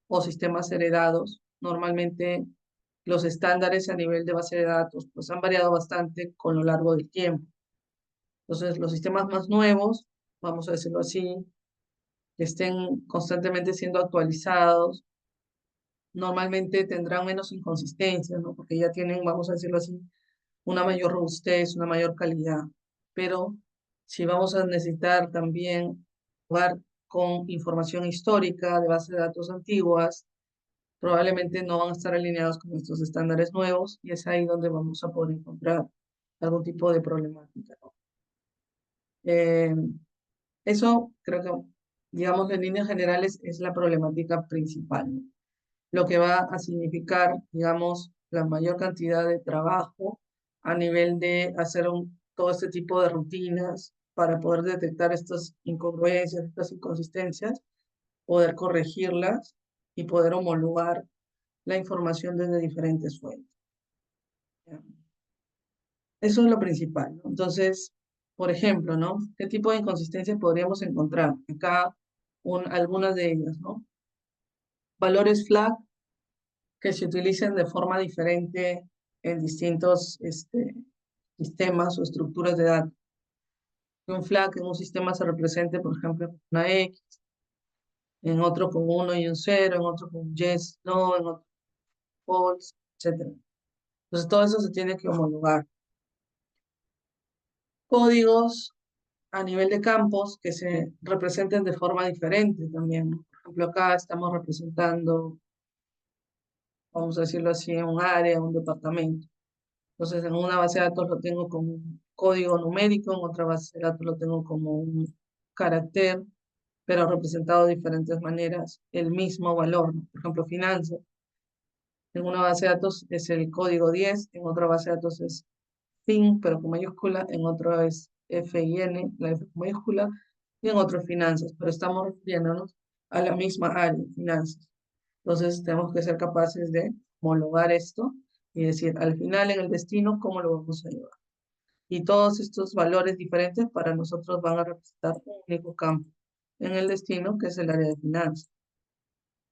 o sistemas heredados. Normalmente los estándares a nivel de base de datos pues han variado bastante con lo largo del tiempo. Entonces, los sistemas más nuevos, vamos a decirlo así, que estén constantemente siendo actualizados, normalmente tendrán menos inconsistencias, ¿no? Porque ya tienen, vamos a decirlo así, una mayor robustez, una mayor calidad. Pero si vamos a necesitar también jugar con información histórica de bases de datos antiguas, probablemente no van a estar alineados con estos estándares nuevos y es ahí donde vamos a poder encontrar algún tipo de problemática, ¿no? Eso creo que, digamos, en líneas generales es la problemática principal, ¿no? Lo que va a significar, digamos, la mayor cantidad de trabajo a nivel de hacer todo este tipo de rutinas para poder detectar estas incongruencias, estas inconsistencias, poder corregirlas y poder homologar la información desde diferentes fuentes. ¿Ya? Eso es lo principal, ¿no? Entonces, por ejemplo, ¿no? ¿Qué tipo de inconsistencias podríamos encontrar? Acá algunas de ellas, ¿no? Valores flag que se utilicen de forma diferente en distintos sistemas o estructuras de datos. Que un flag en un sistema se represente, por ejemplo, con una X, en otro con 1 y un 0, en otro con yes, no, en otro false, etc. Entonces, todo eso se tiene que homologar. Códigos a nivel de campos que se representen de forma diferente también, ¿no? Por ejemplo, acá estamos representando, vamos a decirlo así, un área, un departamento. Entonces, en una base de datos lo tengo como un código numérico, en otra base de datos lo tengo como un carácter, pero representado de diferentes maneras, el mismo valor, ¿no? Por ejemplo, finanzas. En una base de datos es el código 10, en otra base de datos es FIN, pero con mayúscula, en otro es FIN, la F con mayúscula, y en otro finanzas, pero estamos refiriéndonos a la misma área, finanzas. Entonces, tenemos que ser capaces de homologar esto y decir, al final, en el destino, ¿cómo lo vamos a llevar? Y todos estos valores diferentes para nosotros van a representar un único campo en el destino, que es el área de finanzas.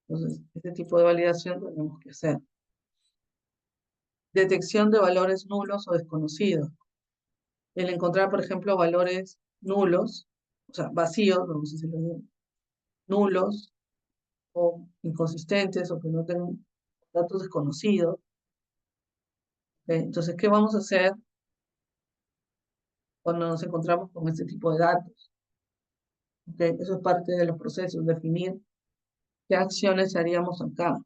Entonces, este tipo de validación tenemos que hacer. Detección de valores nulos o desconocidos. El encontrar, por ejemplo, valores nulos, o sea, vacíos, vamos a decirlo bien, nulos o inconsistentes o que no tengan datos desconocidos. ¿Okay? Entonces, ¿qué vamos a hacer cuando nos encontramos con este tipo de datos? ¿Okay? Eso es parte de los procesos, definir qué acciones haríamos acá.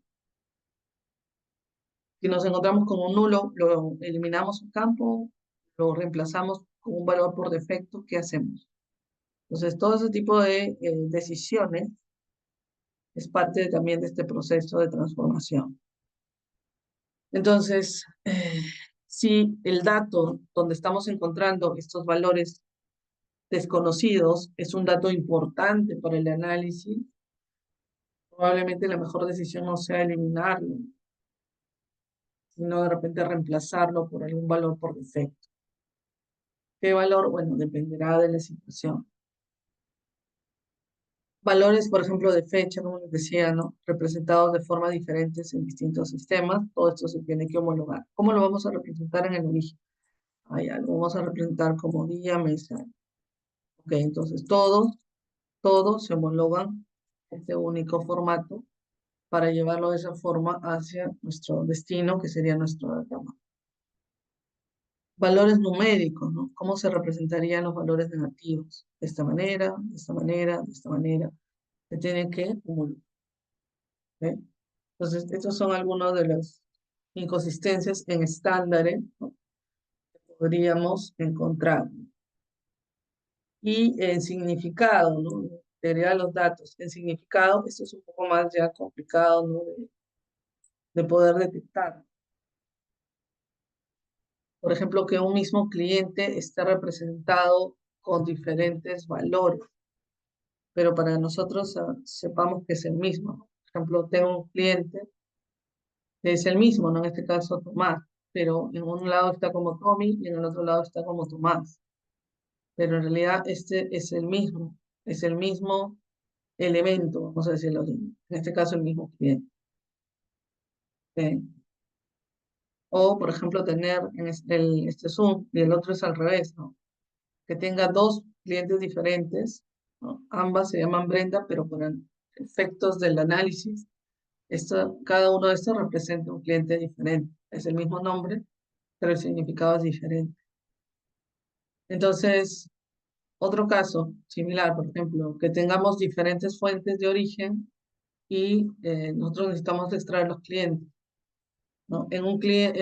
Si nos encontramos con un nulo, lo eliminamos un campo, lo reemplazamos con un valor por defecto, ¿qué hacemos? Entonces, todo ese tipo de decisiones es parte también de este proceso de transformación. Entonces, si el dato donde estamos encontrando estos valores desconocidos es un dato importante para el análisis, probablemente la mejor decisión no sea eliminarlo, sino de repente reemplazarlo por algún valor por defecto. ¿Qué valor? Bueno, dependerá de la situación. Valores, por ejemplo, de fecha, como les decía, ¿no? Representados de formas diferentes en distintos sistemas. Todo esto se tiene que homologar. ¿Cómo lo vamos a representar en el origen? Ya lo vamos a representar como día, mes, año. Ok, entonces todos se homologan este único formato para llevarlo de esa forma hacia nuestro destino, que sería nuestro datamap. Valores numéricos, ¿no? ¿Cómo se representarían los valores negativos? De esta manera, de esta manera, de esta manera. Se tienen que homologar. ¿Okay? Entonces, estos son algunos de las inconsistencias en estándares, ¿no? Que podríamos encontrar. Y en significado, ¿no? Integrar los datos. En significado, esto es un poco más ya complicado, ¿no? De poder detectar. Por ejemplo, que un mismo cliente esté representado con diferentes valores, pero para nosotros sepamos que es el mismo, ¿no? Por ejemplo, tengo un cliente que es el mismo, ¿no? En este caso Tomás, pero en un lado está como Tommy y en el otro lado está como Tomás. Pero en realidad este es el mismo elemento, vamos a decirlo así. En este caso el mismo cliente. ¿Okay? O, por ejemplo, tener este Zoom y el otro es al revés, ¿no? Que tenga dos clientes diferentes, ¿no? Ambas se llaman Brenda, pero por efectos del análisis, cada uno de estos representa un cliente diferente. Es el mismo nombre, pero el significado es diferente. Entonces, otro caso similar, por ejemplo, que tengamos diferentes fuentes de origen y nosotros necesitamos extraer los clientes, ¿no? En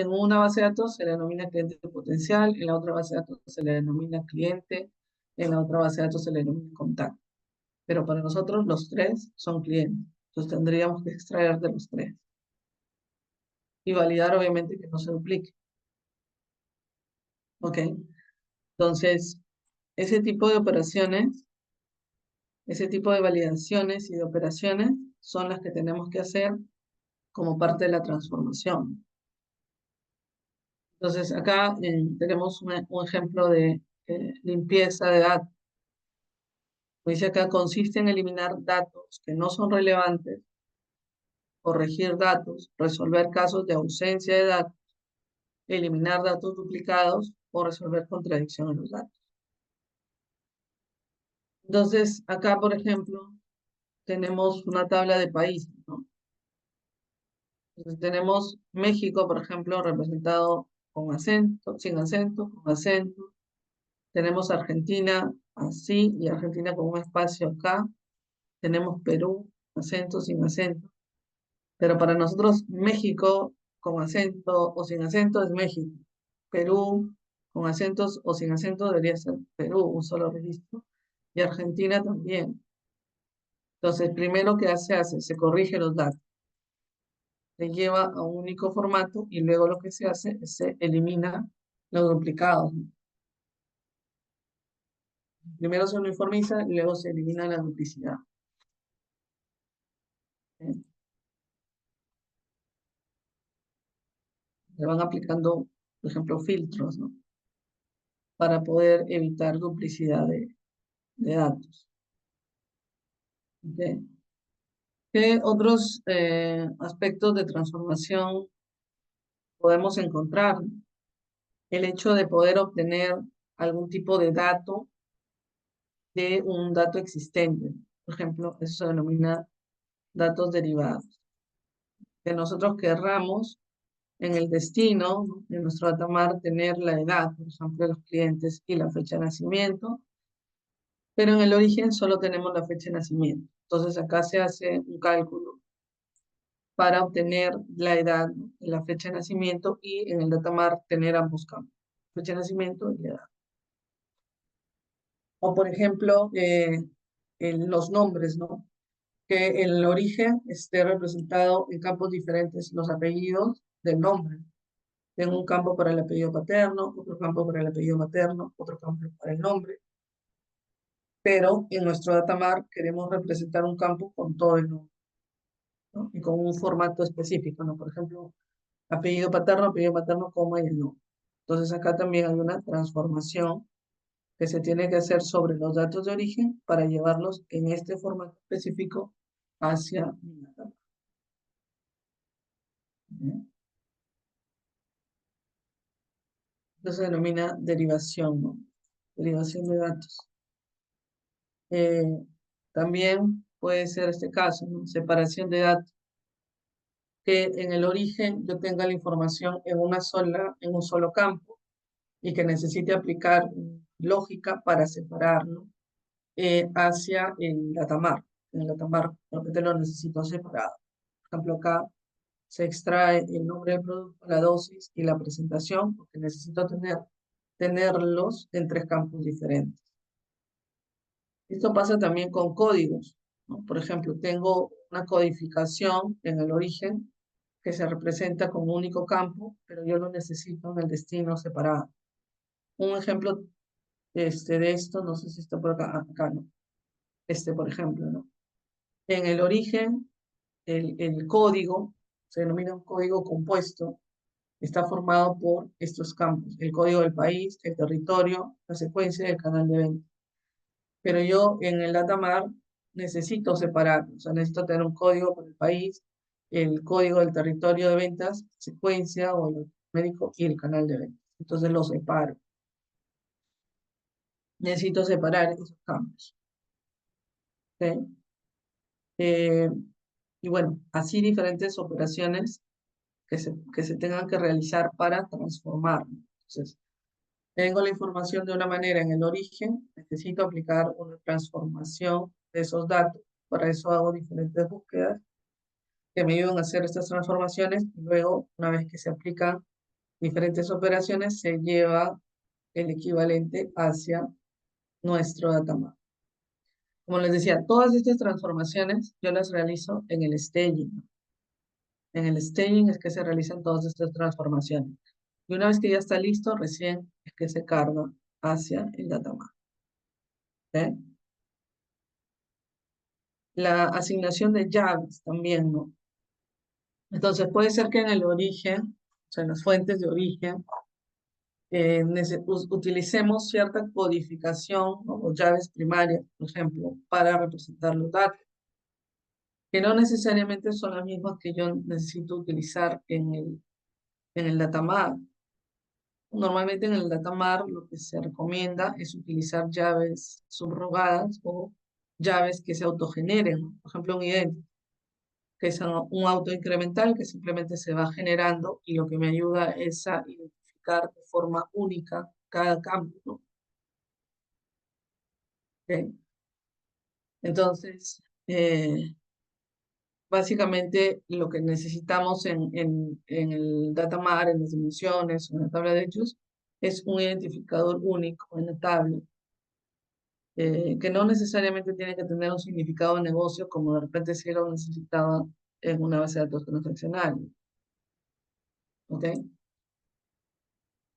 una base de datos se le denomina cliente potencial, en la otra base de datos se le denomina cliente, en la otra base de datos se le denomina contacto. Pero para nosotros los tres son clientes. Entonces tendríamos que extraer de los tres. Y validar obviamente que no se duplique. ¿Ok? Entonces, ese tipo de operaciones, ese tipo de validaciones y de operaciones son las que tenemos que hacer como parte de la transformación. Entonces, acá tenemos un ejemplo de limpieza de datos. Dice acá, consiste en eliminar datos que no son relevantes, corregir datos, resolver casos de ausencia de datos, eliminar datos duplicados o resolver contradicción en los datos. Entonces, acá, por ejemplo, tenemos una tabla de países, ¿no? Entonces, tenemos México, por ejemplo, representado con acento, sin acento, con acento. Tenemos Argentina así y Argentina con un espacio acá. Tenemos Perú, acento, sin acento. Pero para nosotros México con acento o sin acento es México. Perú con acentos o sin acento debería ser Perú, un solo registro. Y Argentina también. Entonces, primero que hace, se corrige los datos. Se lleva a un único formato y luego lo que se hace es se elimina los duplicados. Primero se uniformiza y luego se elimina la duplicidad. Se van aplicando, por ejemplo, filtros, ¿no? Para poder evitar duplicidad de datos. ¿Okay? ¿Qué otros aspectos de transformación podemos encontrar? El hecho de poder obtener algún tipo de dato de un dato existente. Por ejemplo, eso se denomina datos derivados. Que nosotros querramos en el destino, ¿no? En nuestro datamar, tener la edad, por ejemplo, de los clientes y la fecha de nacimiento, pero en el origen solo tenemos la fecha de nacimiento. Entonces acá se hace un cálculo para obtener la edad, ¿no? La fecha de nacimiento y en el datamar tener ambos campos, fecha de nacimiento y la edad. O por ejemplo, en los nombres, ¿no? Que el origen esté representado en campos diferentes, los apellidos del nombre. Tengo un campo para el apellido paterno, otro campo para el apellido materno, otro campo para el nombre. pero en nuestro datamar queremos representar un campo con todo el nombre, ¿no? Y con un formato específico, ¿no? Por ejemplo, apellido paterno, coma y el nombre. Entonces acá también hay una transformación que se tiene que hacer sobre los datos de origen para llevarlos en este formato específico hacia mi datamar. ¿Bien? Esto se denomina derivación, ¿no? Derivación de datos. También puede ser este caso, ¿no? Separación de datos. Que en el origen yo tenga la información en en un solo campo y que necesite aplicar lógica para separarlo hacia el datamar. En el datamar realmente lo necesito separado. Por ejemplo, acá se extrae el nombre del producto, la dosis y la presentación, porque necesito tenerlos en 3 campos diferentes. Esto pasa también con códigos, ¿no? Por ejemplo, tengo una codificación en el origen que se representa como un único campo, pero yo lo necesito en el destino separado. Un ejemplo de esto, no sé si está por acá no. Por ejemplo, ¿no? En el origen, el código, se denomina un código compuesto, está formado por estos campos: el código del país, el territorio, la secuencia y el canal de venta. Pero yo en el datamar necesito separar, o sea, necesito tener un código para el país, el código del territorio de ventas, secuencia o el médico y el canal de ventas. Entonces los separo. Necesito separar esos campos. ¿Okay? Y bueno, así diferentes operaciones que se tengan que realizar para transformar. Entonces, tengo la información de una manera en el origen, necesito aplicar una transformación de esos datos. Para eso hago diferentes búsquedas que me ayudan a hacer estas transformaciones. Y luego, una vez que se aplican diferentes operaciones, se lleva el equivalente hacia nuestro datamap. Como les decía, todas estas transformaciones yo las realizo en el staging. En el staging es que se realizan todas estas transformaciones. Y una vez que ya está listo, recién es que se carga hacia el datamap. ¿Okay? La asignación de llaves también, ¿no? Entonces puede ser que en el origen, o sea, en las fuentes de origen, utilicemos cierta codificación, ¿no? O llaves primarias, por ejemplo, para representar los datos, que no necesariamente son las mismas que yo necesito utilizar en el datamar. Normalmente en el datamar lo que se recomienda es utilizar llaves subrogadas o llaves que se autogeneren, ¿no? Por ejemplo, un idéntico, que es un auto incremental que simplemente se va generando y lo que me ayuda es a identificar de forma única cada campo, ¿no? ¿Okay? Entonces, básicamente lo que necesitamos en el datamar, en las dimensiones, en la tabla de hechos, es un identificador único en la tabla, que no necesariamente tiene que tener un significado de negocio, como de repente si lo necesitaba en una base de datos transaccional. ¿Ok?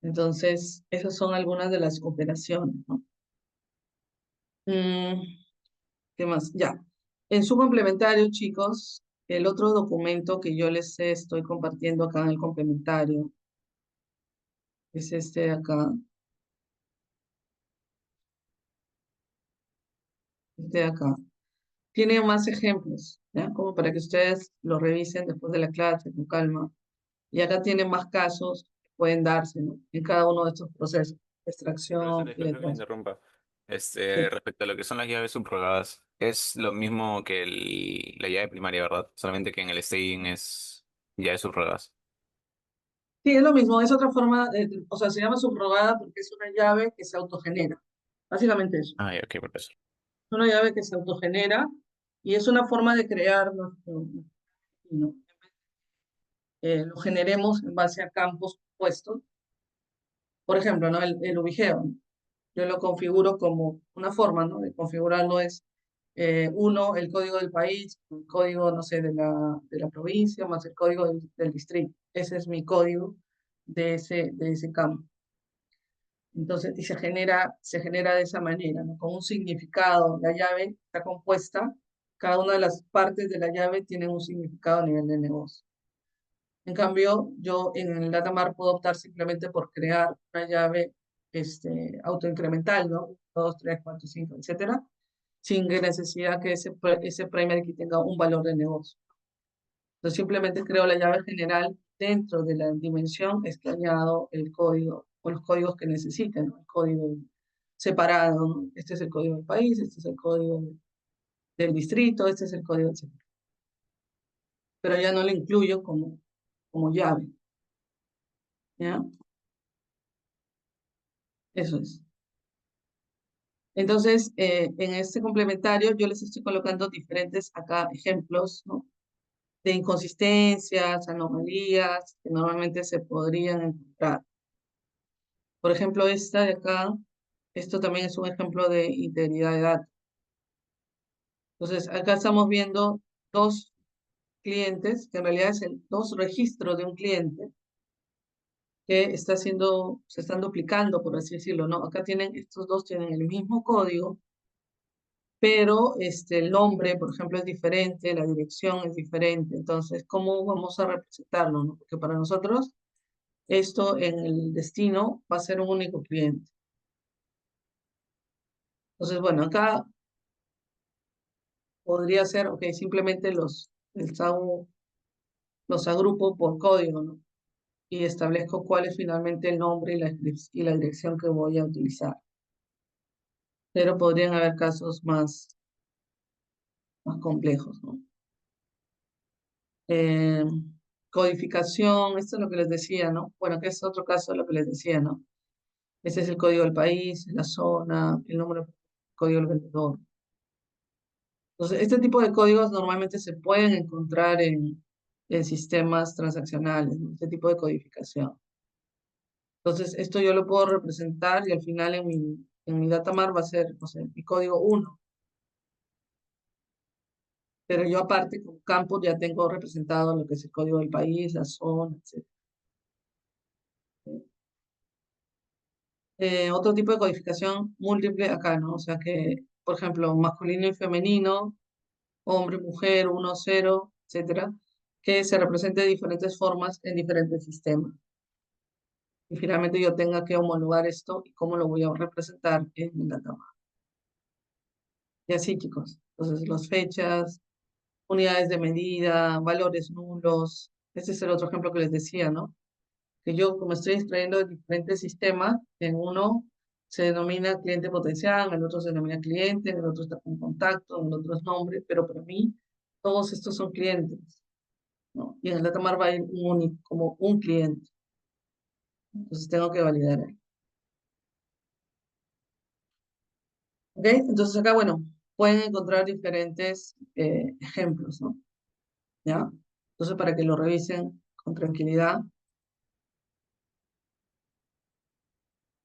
Entonces, esas son algunas de las operaciones, ¿no? ¿Qué más? Ya. En su complementario, chicos, el otro documento que yo les estoy compartiendo acá en el complementario es este de acá. Este de acá. Tiene más ejemplos, ¿ya? Como para que ustedes lo revisen después de la clase con calma. Y acá tiene más casos que pueden darse, ¿no? En cada uno de estos procesos. Profesor, Extracción y disculpe que le después. interrumpa. Sí. Respecto a lo que son las llaves subrogadas, es lo mismo que la llave primaria, ¿verdad? Solamente que en el staging es llaves subrogadas. Sí, es lo mismo, es otra forma, o sea, se llama subrogada porque es una llave que se autogenera. Básicamente eso. Ah, ya, ok, profesor. Es una llave que se autogenera y es una forma de crear nuestro destino. Lo generemos en base a campos puestos. Por ejemplo, ¿no? El ubigeo, ¿no? Yo lo configuro como una forma, ¿no? De configurarlo es uno, el código del país, el código, no sé, de la provincia, más el código del distrito. Ese es mi código de ese campo. Entonces, y se genera de esa manera, ¿no? Con un significado. La llave está compuesta, cada una de las partes de la llave tiene un significado a nivel de negocio. En cambio, yo en el Datamar puedo optar simplemente por crear una llave autoincremental, ¿no? 2, 3, 4, 5, etcétera, sin necesidad que ese primary key tenga un valor de negocio. Entonces, simplemente creo la llave general dentro de la dimensión, es que añado el código o los códigos que necesiten, ¿no? El código separado, ¿no? Este es el código del país, este es el código del distrito, este es el código, etcétera. Pero ya no lo incluyo como llave. ¿Ya? Eso es. Entonces, en este complementario yo les estoy colocando diferentes acá ejemplos, ¿no? De inconsistencias, anomalías que normalmente se podrían encontrar. Por ejemplo, esta de acá, esto también es un ejemplo de integridad de datos. Entonces, acá estamos viendo dos clientes, que en realidad es dos registros de un cliente que se están duplicando, por así decirlo, ¿no? Acá estos dos tienen el mismo código, pero el nombre, por ejemplo, es diferente, la dirección es diferente. Entonces, ¿cómo vamos a representarlo, no? Porque para nosotros, esto en el destino va a ser un único cliente. Entonces, bueno, acá podría ser, ok, simplemente los agrupo por código, ¿no? Y establezco cuál es finalmente el nombre y la dirección que voy a utilizar. Pero podrían haber casos más complejos, ¿no? Codificación, esto es lo que les decía, ¿no? Bueno, que es otro caso de lo que les decía, ¿no? Ese es el código del país, la zona, el número, código del vendedor. Entonces, este tipo de códigos normalmente se pueden encontrar en sistemas transaccionales, ¿no? Este tipo de codificación. Entonces, esto yo lo puedo representar y al final en mi datamar va a ser, o sea, mi código 1. Pero yo aparte, como campus, ya tengo representado lo que es el código del país, la zona, etc. Otro tipo de codificación múltiple acá, ¿no? O sea que, por ejemplo, masculino y femenino, hombre, mujer, 1, 0, etcétera, que se represente de diferentes formas en diferentes sistemas. Y finalmente yo tenga que homologar esto y cómo lo voy a representar en el datamar. Y así, chicos. Entonces, las fechas, unidades de medida, valores nulos. Este es el otro ejemplo que les decía, ¿no? Que yo, como estoy extrayendo de diferentes sistemas, en uno se denomina cliente potencial, en el otro se denomina cliente, en el otro está con contacto, en el otro es nombre, pero para mí todos estos son clientes, ¿no? Y en el datamar va a ir único, como un cliente. Entonces tengo que validar ahí. ¿Ok? Entonces acá, bueno, pueden encontrar diferentes ejemplos, ¿no? ¿Ya? Entonces para que lo revisen con tranquilidad.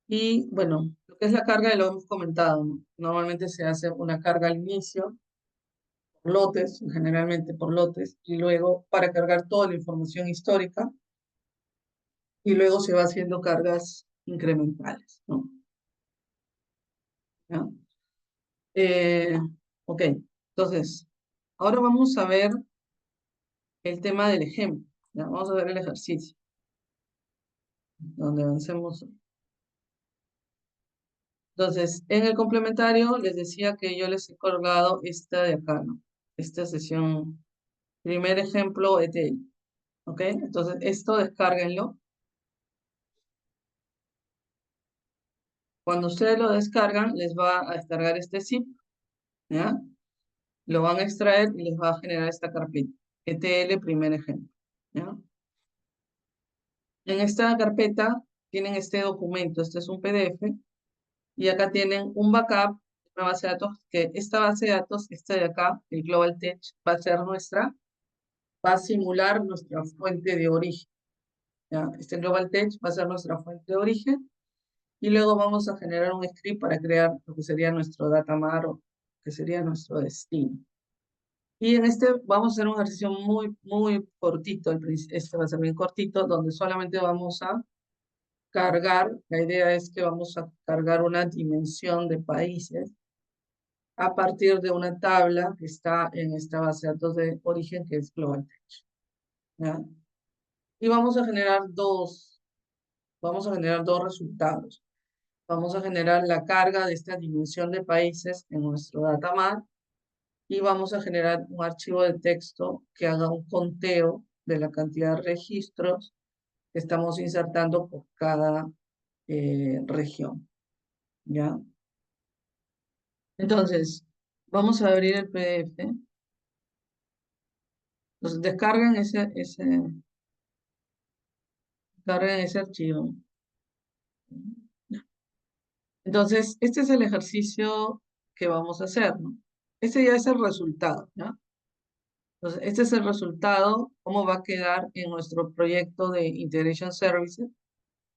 Y bueno, lo que es la carga lo hemos comentado, ¿no? Normalmente se hace una carga al inicio, por lotes, generalmente por lotes, y luego para cargar toda la información histórica, y luego se va haciendo cargas incrementales, ¿no? ¿Ya? Ok, entonces, ahora vamos a ver el tema del ejemplo, ¿ya? Vamos a ver el ejercicio, donde avancemos. Entonces, en el complementario les decía que yo les he colgado esta de acá, ¿no? Esta sesión, primer ejemplo, ETL, ¿ok? Entonces, esto descárguenlo. Cuando ustedes lo descargan, les va a descargar este zip, ¿ya? Lo van a extraer y les va a generar esta carpeta, ETL primer ejemplo, ¿ya? En esta carpeta tienen este documento, este es un PDF, y acá tienen un backup, una base de datos, que esta base de datos, esta de acá, el Global Tech, va a ser va a simular nuestra fuente de origen, ¿ya? Este Global Tech va a ser nuestra fuente de origen, y luego vamos a generar un script para crear lo que sería nuestro datamar o que sería nuestro destino. Y en este vamos a hacer un ejercicio muy, muy cortito. Este va a ser bien cortito, donde solamente vamos a cargar, la idea es que vamos a cargar una dimensión de países a partir de una tabla que está en esta base de datos de origen que es Global Tech, ¿ya? Y vamos a generar dos resultados. Vamos a generar la carga de esta dimensión de países en nuestro datamap y vamos a generar un archivo de texto que haga un conteo de la cantidad de registros que estamos insertando por cada región, ¿ya? Entonces, vamos a abrir el PDF. Entonces, descargan ese archivo. Entonces, este es el ejercicio que vamos a hacer, ¿no? Este ya es el resultado, ¿ya? Entonces, este es el resultado, cómo va a quedar en nuestro proyecto de Integration Services.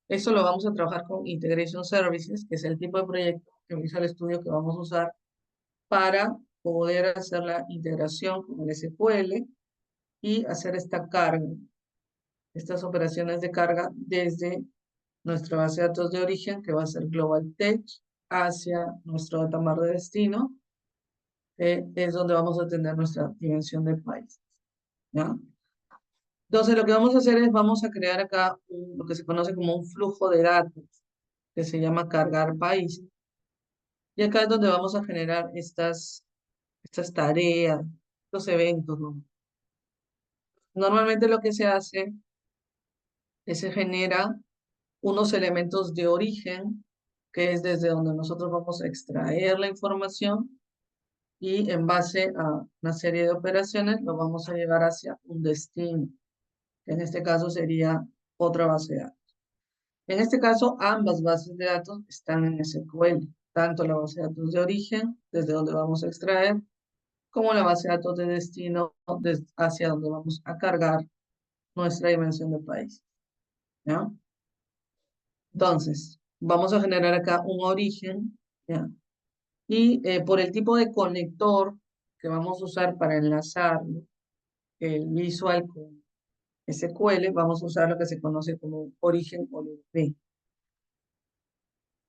Eso lo vamos a trabajar con Integration Services, que es el tipo de proyecto que Visual Studio que vamos a usar para poder hacer la integración con el SQL y hacer esta carga, estas operaciones de carga desde nuestra base de datos de origen, que va a ser Global Tech, hacia nuestro datamar de destino, que es donde vamos a tener nuestra dimensión de países, ¿ya? Entonces, lo que vamos a hacer es, vamos a crear acá lo que se conoce como un flujo de datos, que se llama cargar países. Y acá es donde vamos a generar estas tareas, estos eventos, ¿no? Normalmente lo que se hace es se genera unos elementos de origen, que es desde donde nosotros vamos a extraer la información y en base a una serie de operaciones lo vamos a llevar hacia un destino, que en este caso sería otra base de datos. En este caso, ambas bases de datos están en SQL, tanto la base de datos de origen, desde donde vamos a extraer, como la base de datos de destino, hacia donde vamos a cargar nuestra dimensión de país, ¿ya? Entonces, vamos a generar acá un origen, ¿ya? Y por el tipo de conector que vamos a usar para enlazar el visual con SQL, vamos a usar lo que se conoce como origen OLB,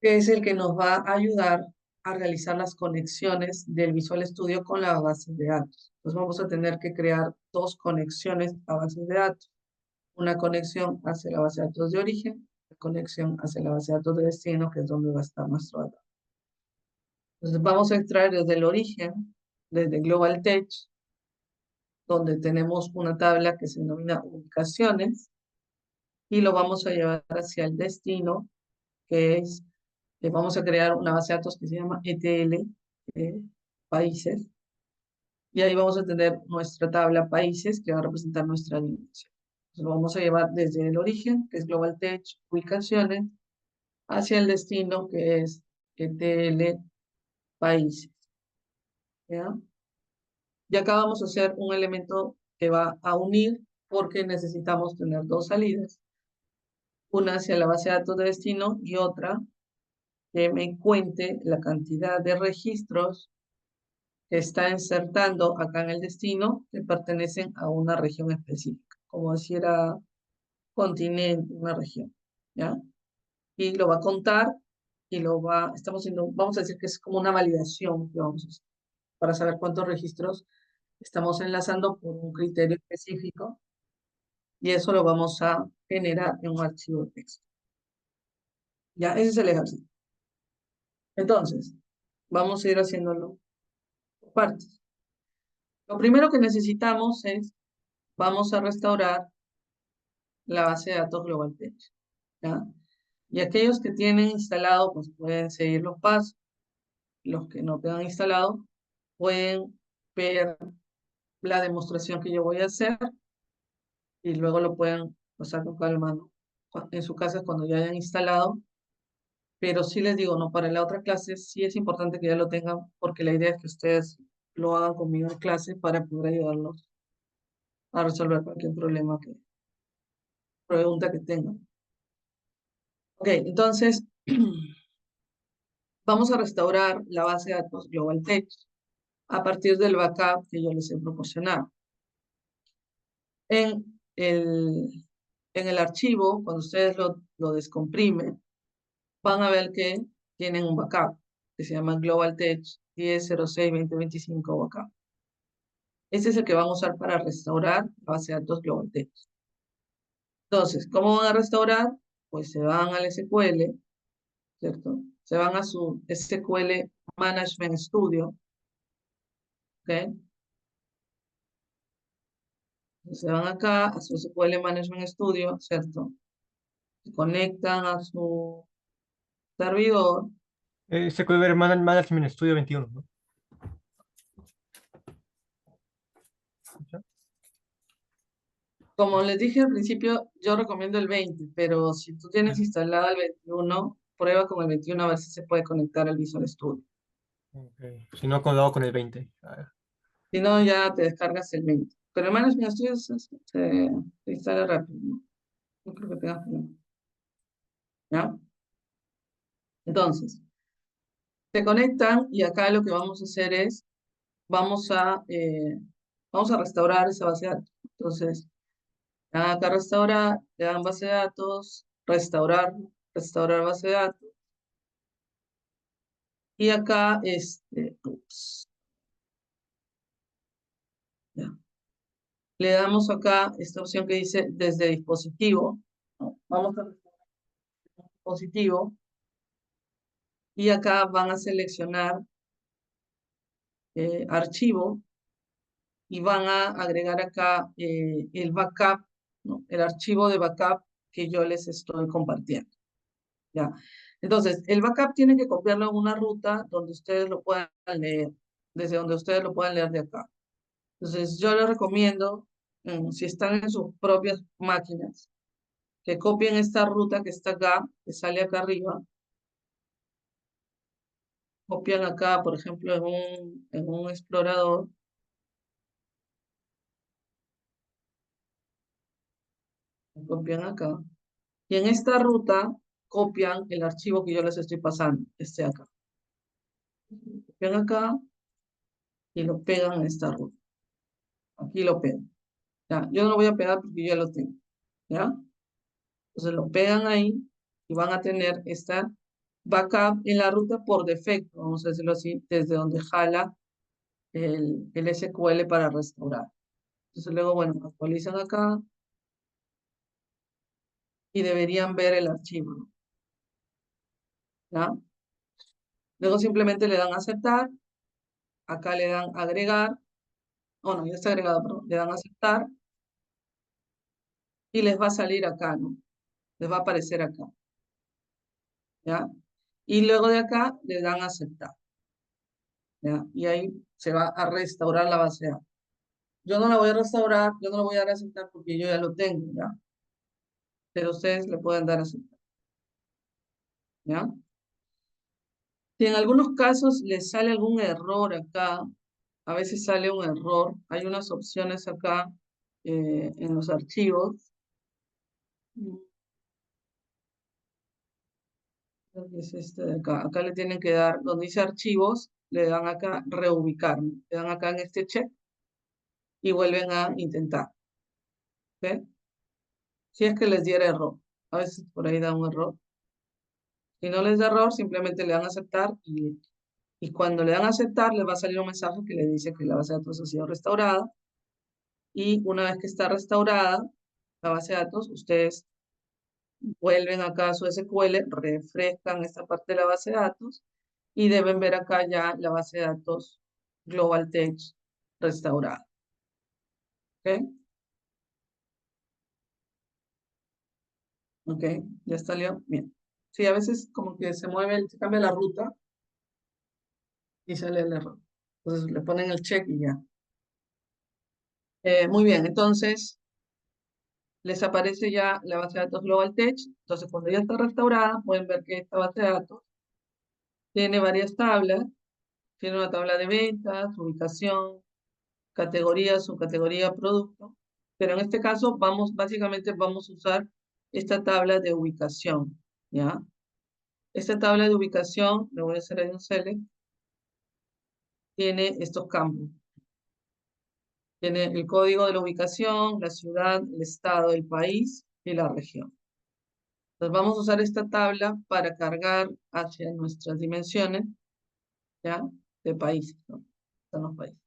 que es el que nos va a ayudar a realizar las conexiones del Visual Studio con la base de datos. Entonces vamos a tener que crear dos conexiones a bases de datos. Una conexión hacia la base de datos de origen, la conexión hacia la base de datos de destino, que es donde va a estar nuestro dato. Entonces vamos a extraer desde el origen, desde Global Tech, donde tenemos una tabla que se denomina ubicaciones, y lo vamos a llevar hacia el destino, que es, vamos a crear una base de datos que se llama ETL, países, y ahí vamos a tener nuestra tabla países, que va a representar nuestra dimensión. Entonces lo vamos a llevar desde el origen, que es Global Tech, ubicaciones, hacia el destino, que es ETL, países, ¿ya? Y acá vamos a hacer un elemento que va a unir porque necesitamos tener dos salidas. Una hacia la base de datos de destino y otra que me cuente la cantidad de registros que está insertando acá en el destino que pertenecen a una región específica, como si era continente, una región, ¿ya? Y lo va a contar y vamos a decir que es como una validación que vamos a hacer para saber cuántos registros estamos enlazando por un criterio específico y eso lo vamos a generar en un archivo de texto. Ya, ese es el ejercicio. Entonces, vamos a ir haciéndolo por partes. Lo primero que necesitamos es, vamos a restaurar la base de datos Global Tech, ¿ya? Y aquellos que tienen instalado, pues pueden seguir los pasos. Los que no tengan instalado, pueden ver la demostración que yo voy a hacer y luego lo pueden pasar con calma, ¿no? En su casa cuando ya hayan instalado. Pero sí les digo, no, para la otra clase sí es importante que ya lo tengan, porque la idea es que ustedes lo hagan conmigo en clase para poder ayudarlos a resolver cualquier pregunta que tengan. Ok, entonces, vamos a restaurar la base de datos Global Tech a partir del backup que yo les he proporcionado. En el en el archivo, cuando ustedes lo descomprimen, van a ver que tienen un backup que se llama Global Tech 10.06.2025 backup. Ese es el que van a usar para restaurar la base de datos Global Tech. Entonces, ¿cómo van a restaurar? Pues se van al SQL, ¿cierto? Se van a su SQL Management Studio, ¿ok? Se van acá a su SQL Management Studio, ¿cierto? Se conectan a su servidor. Se puede ver Management Studio 21, ¿no? Como les dije al principio, yo recomiendo el 20, pero si tú tienes instalado el 21, prueba con el 21 a ver si se puede conectar al Visual Studio. Okay. Si no, lo hago con el 20. A ver. Si no, ya te descargas el 20. Pero el Management Studio se instala rápido, ¿no? No creo que tengas problema. ¿Ya? Entonces, se conectan y acá lo que vamos a hacer es, vamos a restaurar esa base de datos. Entonces, acá restaurar, le dan base de datos, restaurar base de datos. Y acá, ups, ya. Le damos acá esta opción que dice desde dispositivo, ¿no? Vamos a restaurar el dispositivo. Y acá van a seleccionar archivo y van a agregar acá el backup, ¿no? El archivo de backup que yo les estoy compartiendo. ¿Ya? Entonces, el backup tiene que copiarlo en una ruta donde ustedes lo puedan leer, desde donde ustedes lo puedan leer de acá. Entonces, yo les recomiendo, si están en sus propias máquinas, que copien esta ruta que está acá, que sale acá arriba. Copian acá, por ejemplo, en un explorador. Copian acá. Y en esta ruta copian el archivo que yo les estoy pasando, este acá. Copian acá y lo pegan en esta ruta. Aquí lo pegan. ¿Ya? Yo no lo voy a pegar porque yo ya lo tengo. ¿Ya? Entonces lo pegan ahí y van a tener esta backup en la ruta por defecto, vamos a decirlo así, desde donde jala el SQL para restaurar. Entonces luego, bueno, actualizan acá y deberían ver el archivo, ¿ya? Luego simplemente le dan a aceptar, acá le dan agregar, no, ya está agregado, perdón, le dan a aceptar y les va a salir acá, ¿no? Les va a aparecer acá, ¿ya? Y luego de acá le dan a aceptar, ¿ya? Y ahí se va a restaurar la base de datos. Yo no la voy a restaurar, yo no la voy a dar a aceptar porque yo ya lo tengo, ¿ya? Pero ustedes le pueden dar a aceptar, ¿ya? Si en algunos casos les sale algún error acá, a veces sale un error, hay unas opciones acá en los archivos. Creo que es este de acá. Acá le tienen que dar, donde dice archivos, le dan acá reubicar, ¿no? Le dan acá en este check y vuelven a intentar. ¿Ok? Si es que les diera error. A veces por ahí da un error. Si no les da error, simplemente le dan a aceptar y cuando le dan a aceptar, les va a salir un mensaje que le dice que la base de datos ha sido restaurada. Y una vez que está restaurada la base de datos, ustedes vuelven acá a su SQL, refrescan esta parte de la base de datos y deben ver acá ya la base de datos Global Tech restaurada. ¿Ok? ¿Ok? ¿Ya salió? Bien. Sí, a veces como que se mueve, se cambia la ruta y sale el error. Entonces le ponen el check y ya. Muy bien, entonces les aparece ya la base de datos Global Tech. Entonces cuando ya está restaurada, pueden ver que esta base de datos tiene varias tablas. Tiene una tabla de ventas, ubicación, categoría, subcategoría, producto. Pero en este caso, básicamente vamos a usar esta tabla de ubicación, ¿ya? Esta tabla de ubicación, le voy a hacer ahí un select, tiene estos campos. Tiene el código de la ubicación, la ciudad, el estado, el país y la región. Entonces vamos a usar esta tabla para cargar hacia nuestras dimensiones, ¿ya? De países, ¿no? Están los países.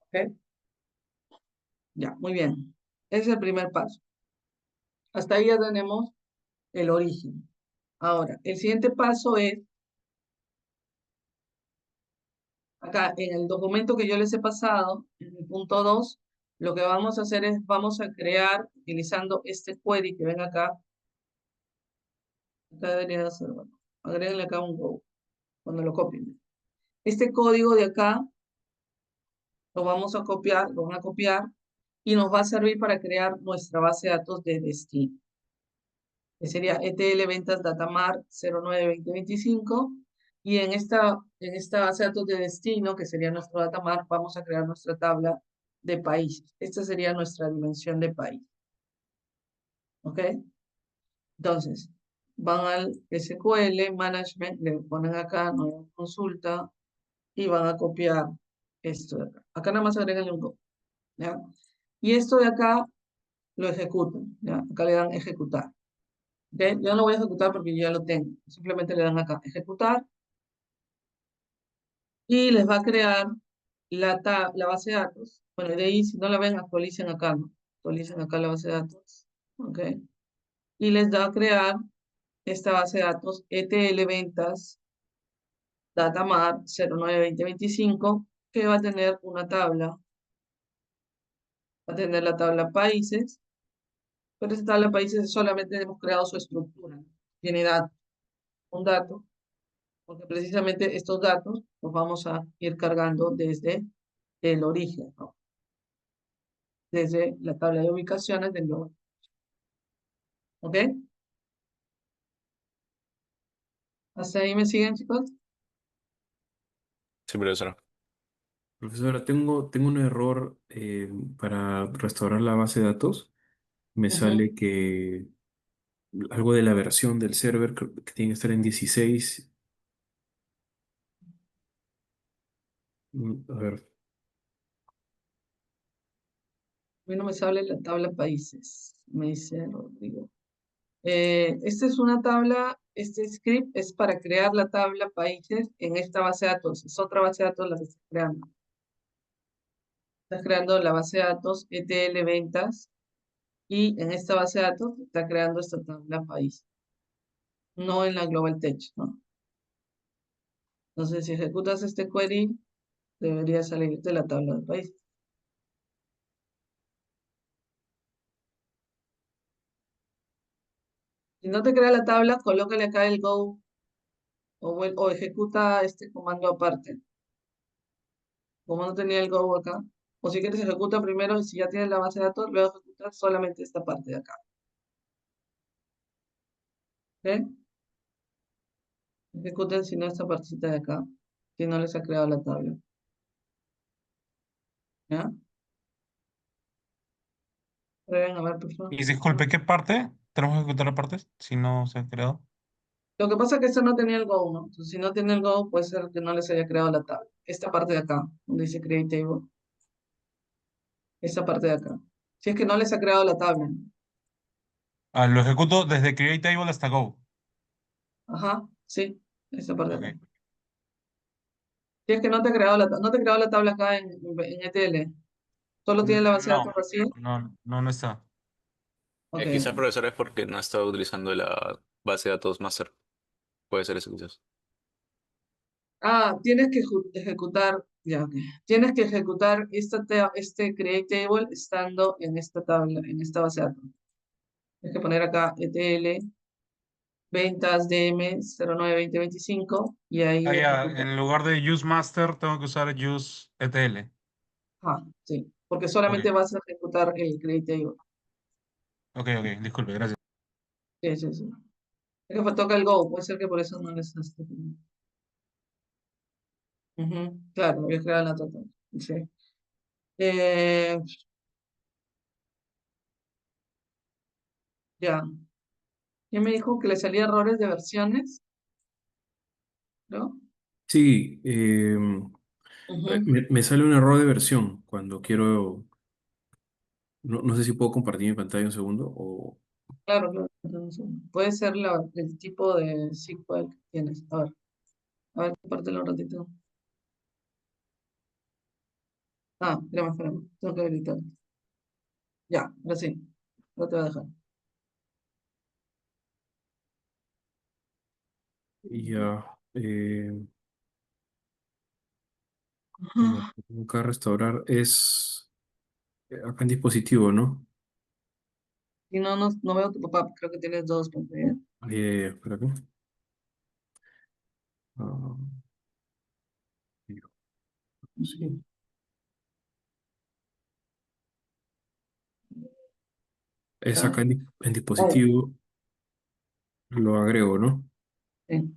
¿Ok? Ya, muy bien. Ese es el primer paso. Hasta ahí ya tenemos el origen. Ahora, el siguiente paso es, acá en el documento que yo les he pasado, en el punto 2, lo que vamos a hacer es, vamos a crear, utilizando este query que ven acá, debería ser, bueno, agréguenle acá un go, cuando lo copien. Este código de acá, lo vamos a copiar, lo van a copiar, y nos va a servir para crear nuestra base de datos de destino, que sería ETL Ventas Datamar 092025, y en esta base de datos de destino, que sería nuestro Datamar, vamos a crear nuestra tabla de países. Esta sería nuestra dimensión de país. ¿Ok? Entonces, van al SQL Management, le ponen acá nueva consulta, y van a copiar esto de acá. Acá nada más agregan un go, ¿ya? Y esto de acá lo ejecutan, ¿ya? Acá le dan ejecutar. ¿Ok? Yo no lo voy a ejecutar porque yo ya lo tengo. Simplemente le dan acá ejecutar y les va a crear la base de datos. Bueno, y de ahí, si no la ven, actualicen acá, ¿no? Actualicen acá la base de datos. ¿Ok? Y les da a crear esta base de datos ETL Ventas Datamar 092025, que va a tener una tabla. Va a tener la tabla países, pero esta tabla países solamente hemos creado su estructura. Tiene datos, un dato, porque precisamente estos datos los vamos a ir cargando desde el origen, ¿no? Desde la tabla de ubicaciones del global. ¿Ok? ¿Hasta ahí me siguen, chicos? Sí, profesora. Profesora, tengo un error para restaurar la base de datos. Me Ujú. sale que algo de la versión del server que tiene que estar en 16. A ver, A mí no me sale la tabla países, me dice Rodrigo. Esta es una tabla, este script es para crear la tabla países en esta base de datos. Es otra base de datos la que estás creando. Estás creando la base de datos ETL Ventas y en esta base de datos está creando esta tabla país, no en la Global Tech, ¿no? Entonces, si ejecutas este query, debería salirte la tabla de país. Si no te crea la tabla, colócale acá el go o ejecuta este comando aparte. Como no tenía el go acá. O si quieres, ejecuta primero y si ya tienes la base de datos, luego ejecutar solamente esta parte de acá. ¿Ok? Ejecuten si no esta partecita de acá, si no les ha creado la tabla. ¿Ya? Prueben a ver, por favor. Y disculpe, ¿qué parte? ¿Tenemos que ejecutar la parte si no se ha creado? Lo que pasa es que este no tenía el go, ¿no? Entonces, si no tiene el go, puede ser que no les haya creado la tabla. Esta parte de acá, donde dice Create Table. Esta parte de acá. Si es que no les ha creado la tabla, ¿no? Ah, lo ejecuto desde Create Table hasta Go. Ajá, sí, esta parte de acá. Ok. Si es que no te ha creado no te ha creado la tabla acá en ETL. Solo tiene la base de No, datos vacía. no está. Ok. Quizás, profesora, es porque no estaba utilizando la base de datos master. Puede ser eso, quizás. Ah, tienes que ejecutar, ya, ok. Tienes que ejecutar este create table estando en esta tabla, en esta base de datos. Tienes que poner acá ETL, ventas DM 092025 y ahí Ah, ya, ejecuta. en lugar de use master tengo que usar use ETL. Ah, sí, porque Ok, solamente vas a ejecutar el create table. ok, disculpe, gracias. Sí, sí, sí. Es que toca el Go, puede ser que por eso no les estás. Ujú, claro, voy a crear la total. Sí. Eh, ya. Ya me dijo que le salía errores de versiones, ¿no? sí, Ujú. me sale un error de versión cuando quiero. No sé si puedo compartir mi pantalla un segundo o. Claro, claro. Entonces, puede ser el tipo de SQL que tienes. A ver, compártelo un ratito. Ah, espérame. Tengo que habilitar. Ya, ahora sí. No te voy a dejar. Y ya. Ajá. Acá restaurar es acá en dispositivo, ¿no? Y no veo tu papá. Creo que tienes dos pantallas. Espera acá. Ah, sí. Es ¿Ya? acá en Ah, dispositivo. Lo agrego, ¿no? sí.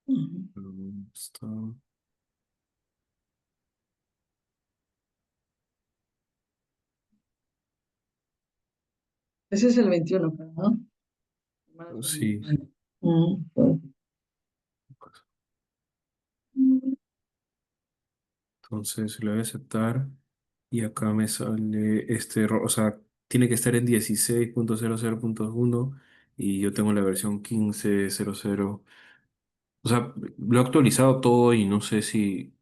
Ujú. Está. Ese es el 21, creo, ¿no? Sí. Pues. Entonces le voy a aceptar. Y acá me sale este error. O sea, tiene que estar en 16.00.1 y yo tengo la versión 15.00. O sea, lo he actualizado todo y no sé si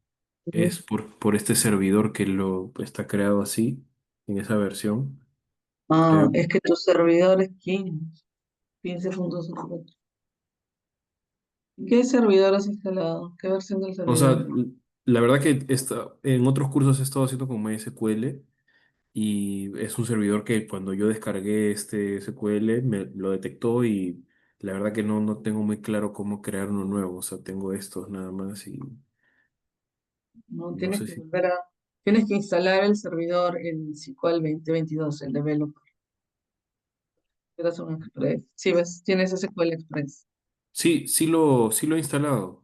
es por este servidor que lo está creado así, en esa versión. Ah, Creo. es que tu servidor es 15.04. ¿Qué servidor has instalado? ¿Qué versión del O sea, servidor? la verdad que en otros cursos he estado haciendo con MySQL y es un servidor que cuando yo descargué este SQL me lo detectó y la verdad que no tengo muy claro cómo crear uno nuevo. O sea, tengo estos nada más y No, no sé si... tienes que instalar el servidor en SQL 2022, el developer. Eras un Express. Sí, ves, tienes SQL Express. Sí, sí lo he instalado.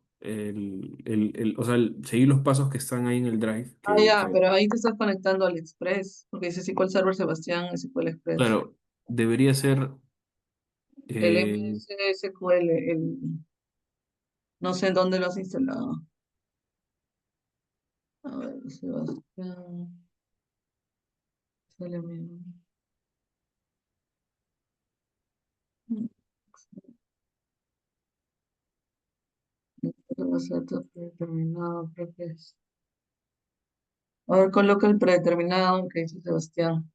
O sea, seguí los pasos que están ahí en el Drive, Ah, ya, pero ahí te estás conectando al Express, porque dice SQL Server Sebastián, SQL Express. claro, debería ser... El eh, MS SQL, no sé en dónde lo has instalado. A ver, Sebastián, sale mío. Va a ser todo predeterminado, creo que es. A ver, coloca el predeterminado que dice Sebastián.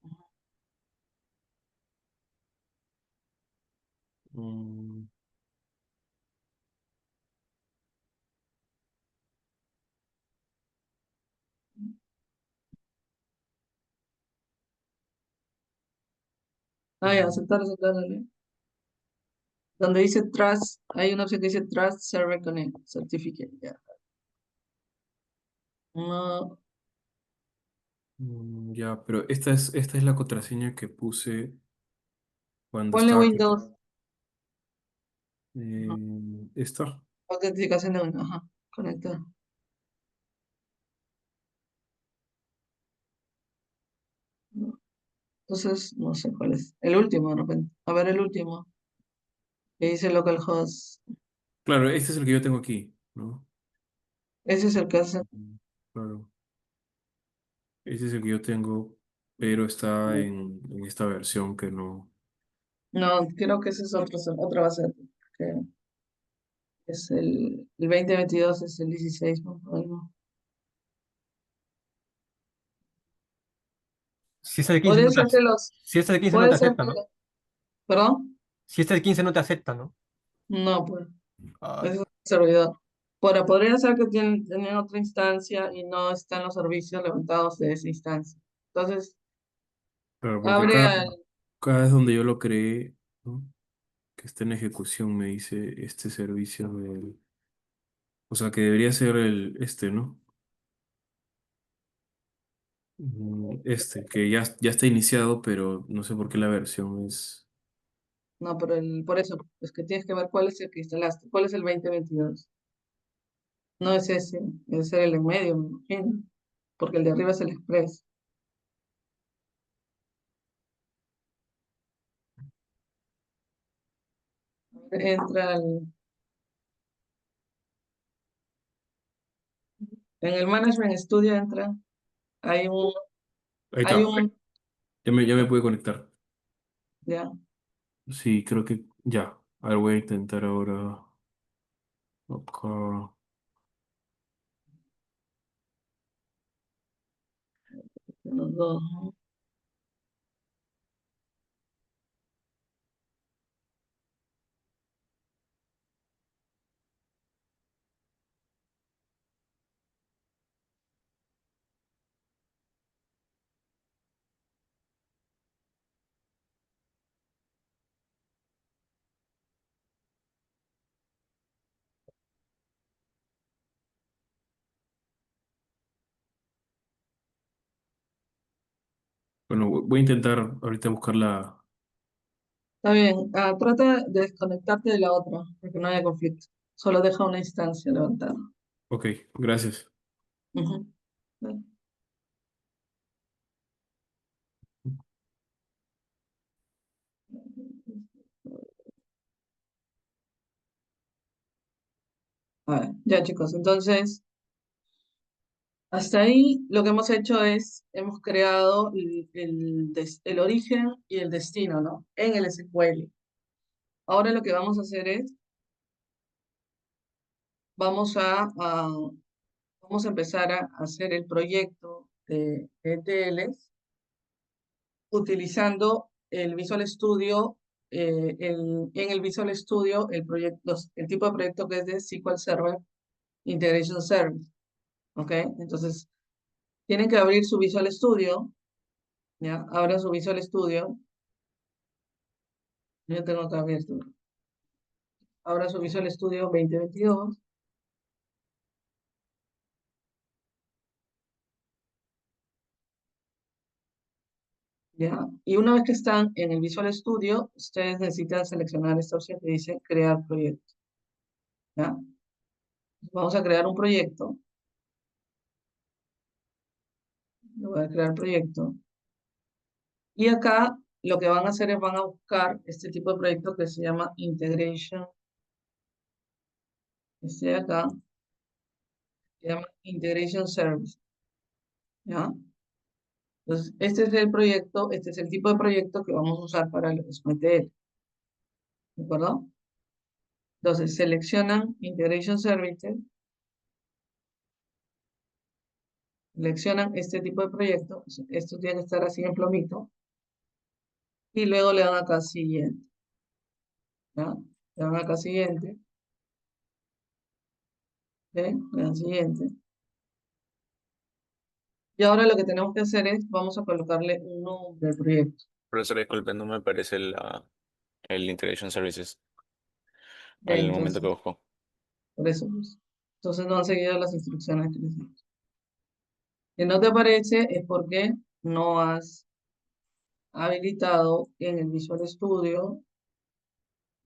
mm, Ah, ya, aceptar, dale. Donde dice Trust, hay una opción que dice Trust Server Connect Certificate. Ya. No, ya, pero esta es la contraseña que puse cuando ponle estaba... Windows, no, Esta. autenticación de Windows, ajá, conectar. No, entonces, no sé cuál es. El último, de repente. A ver, el último. Que dice localhost. Claro, este es el que yo tengo aquí, ¿no? Ese es el que hace. Claro, este es el que yo tengo, pero está en esta versión que no. No, creo que ese es otra base de datos, que es el 2022 es el 16, ¿no? Algo. Si es el 15 Puede no te, ser que los, si es el 15 no puede te ser acepta, que, ¿no? ¿perdón? Si es el 15 no te acepta, ¿no? No, pues. Ay, Ese es el servidor. Podría ser que tienen otra instancia y no están los servicios levantados de esa instancia. Entonces, Claro, porque abre acá, al... acá es donde yo lo creé, ¿no? Que está en ejecución, me dice este servicio del. O sea, que debería ser este, ¿no? Este, que ya está iniciado, pero no sé por qué la versión es. No, por eso, es que tienes que ver cuál es el que instalaste. ¿Cuál es el 2022? No es ese, debe ser el en medio, me imagino. Porque el de arriba es el Express. Entra en el Management Studio, entra. Hay un, Ahí hay está, un, ya me pude conectar. ya. Sí, creo que ya. A ver, voy a intentar ahora. Acá. Los dos, ¿no? Bueno, voy a intentar ahorita buscar la. Está bien. Trata de desconectarte de la otra, porque no haya conflicto. Solo deja una instancia levantada. Ok, gracias. Ujú. A ver, ya chicos, entonces, hasta ahí lo que hemos hecho es, hemos creado el origen y el destino, ¿no? En el SQL. Ahora lo que vamos a hacer es, vamos vamos a empezar a hacer el proyecto de ETLs utilizando el Visual Studio, en el Visual Studio, el tipo de proyecto que es de SQL Server Integration Service, ¿ok? Entonces, tienen que abrir su Visual Studio, ¿ya? Abran su Visual Studio. Yo tengo acá abierto. Abra su Visual Studio 2022, ¿ya? Y una vez que están en el Visual Studio, ustedes necesitan seleccionar esta opción que dice Crear Proyecto, ¿ya? Vamos a crear un proyecto. Yo voy a crear proyecto. Y acá lo que van a hacer es van a buscar este tipo de proyecto que se llama Integration. Este de acá se llama Integration Service, ¿ya? Entonces, este es el proyecto, este es el tipo de proyecto que vamos a usar para los MTL, ¿de acuerdo? Entonces, seleccionan Integration Services, seleccionan este tipo de proyecto, esto tiene que estar así en plomito, y luego le dan acá siguiente, ¿ya? Le dan acá siguiente, ¿ok? Le dan siguiente. Y ahora lo que tenemos que hacer es, vamos a colocarle un nombre al proyecto. Profesor, disculpe, no me aparece el Integration Services al momento que Entonces, busco. por eso, pues. Entonces no han seguido las instrucciones que les dimos. Si no te aparece es porque no has habilitado en el Visual Studio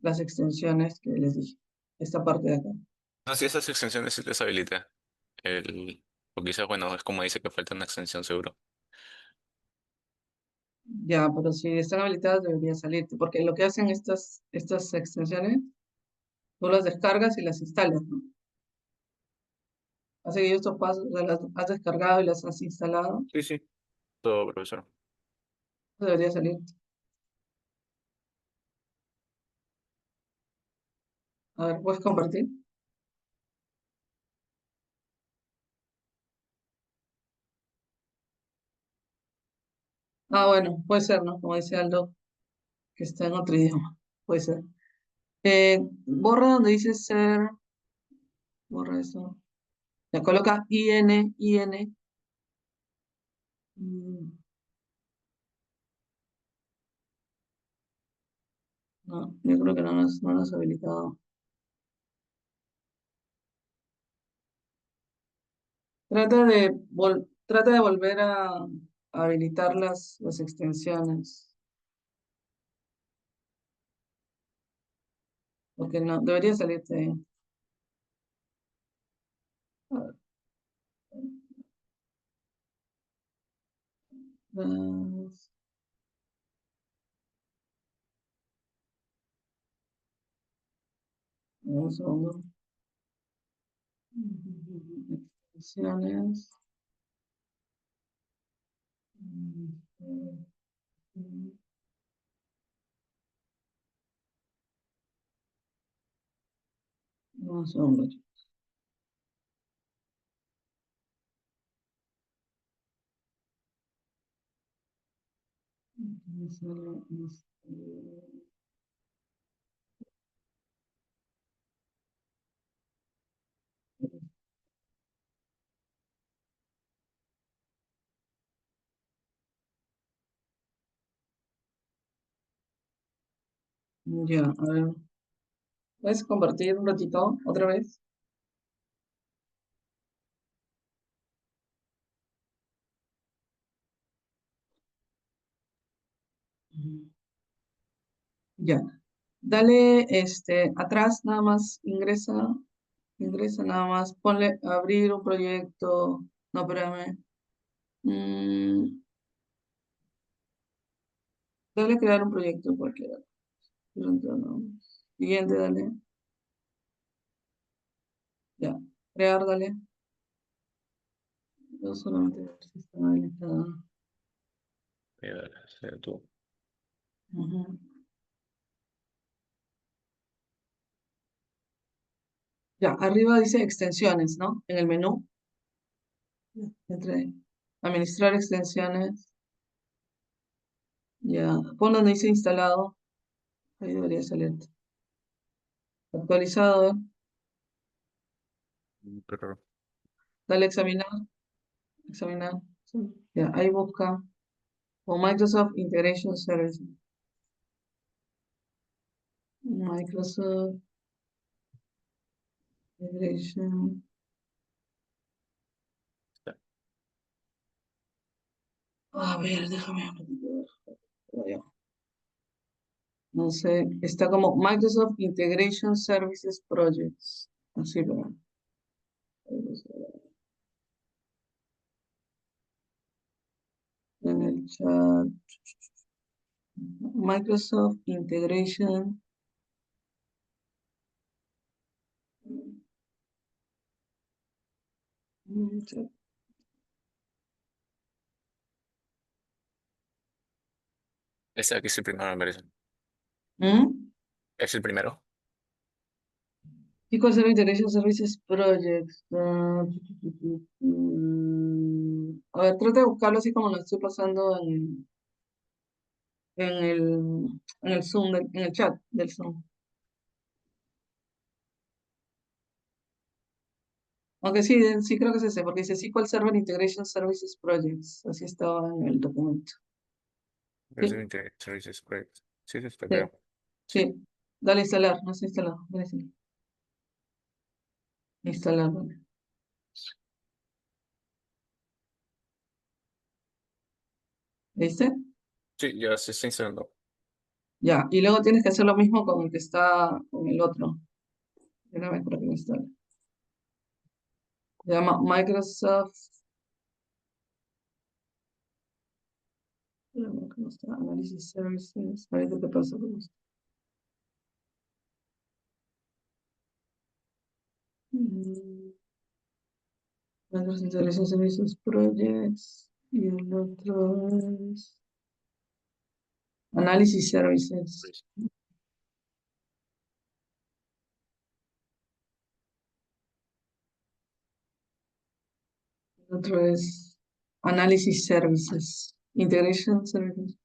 las extensiones que les dije. Esta parte de acá. No, si esas extensiones sí les habilita. O quizás, bueno, es como dice que falta una extensión seguro. Ya, pero si están habilitadas debería salirte, porque lo que hacen estas extensiones, tú las descargas y las instalas, ¿no? Has seguido estos pasos, o sea, las has descargado y las has instalado, Sí, sí. Todo, profesor. debería salir. A ver, ¿puedes compartir? Ah, bueno, puede ser, ¿no? Como dice Aldo, que está en otro idioma. Puede ser. Borra donde dice ser, borra eso. Le coloca IN, IN. mm, No, yo creo que no lo has habilitado. Trata de volver a habilitar las extensiones. Porque no, debería salirte ahí. A ver, las- un segundo. Extensiones. Un segundo. Ya, a ver. ¿Puedes compartir un ratito otra vez? Ya. Dale atrás nada más, ingresa nada más, ponle abrir un proyecto. No, espérame. Dale crear un proyecto cualquiera. No. Siguiente, dale. Ya. Crear, dale. Yo solamente ver si está habilitada. Sé tú. Ujú. Ya, arriba dice extensiones, ¿no? En el menú. Entre administrar extensiones. Ya. Pon donde dice instalado. Ahí debería salir. Actualizado. Pero Dale examinar. Examinar. Sí. Ya, ahí busca. O Microsoft Integration Services. Microsoft Integration. A ver, déjame ver. No sé, está como Microsoft Integration Services Projects. Así, pero. En el chat. Microsoft Integration. ese aquí es el primero, me parece. ¿Mm? Es el primero. SQL Server Integration Services Projects. A ver, trata de buscarlo así como lo estoy pasando en el, en el Zoom, en el chat del Zoom. Aunque sí, sí creo que es ese, porque dice SQL Server Integration Services Projects. Así estaba en el documento. Pero Sí, Services Project. Sí, es este, sí, creo. Sí. sí. Dale instalar, no está instalado. Dale instalar. Instalar, dale. ¿Viste? Sí, ya se está instalando. Ya, y luego tienes que hacer lo mismo con el que está con el otro. Déjame para que me instale. Se llama Microsoft. Espérame, ¿cómo está? Analysis Services. Ahorita te paso cómo está. Microsoft Integration Services Projects. Y el otro es Analysis Services. El otro es Analysis Services. Integration Services.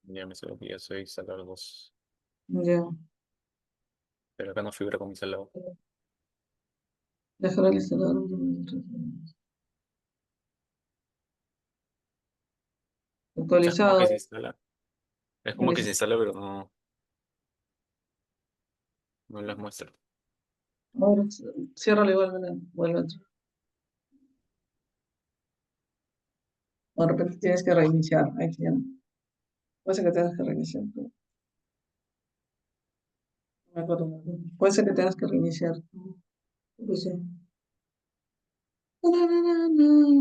Ya me salió que ya soy instalar dos. Ya. Pero acá no figura como instalado. Dejar el instalador. O sea, es como Actualizado. que se instala. Es como que se instala, pero no las muestra. Ahora, ciérralo y vuelve a entrar. O de repente tienes que reiniciar. Ahí tiene. Puede ser que tengas que reiniciar. Pero no me acuerdo. Puede ser que tengas que reiniciar. Pues sí.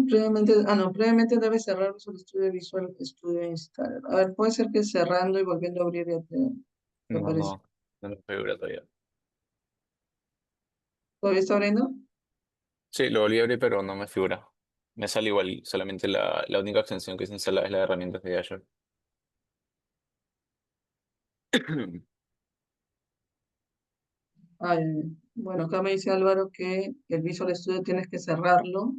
Previamente, no, previamente debes cerrar Visual Studio Studio Installer. A ver, puede ser que cerrando y volviendo a abrir ya te No, aparece. no me figura todavía. ¿Todavía está abriendo? Sí, lo volví a abrir, pero no me figura. Me sale igual, solamente la única extensión que se instala es la de herramientas de Azure. Ay, bueno, acá me dice Álvaro que el Visual Studio tienes que cerrarlo.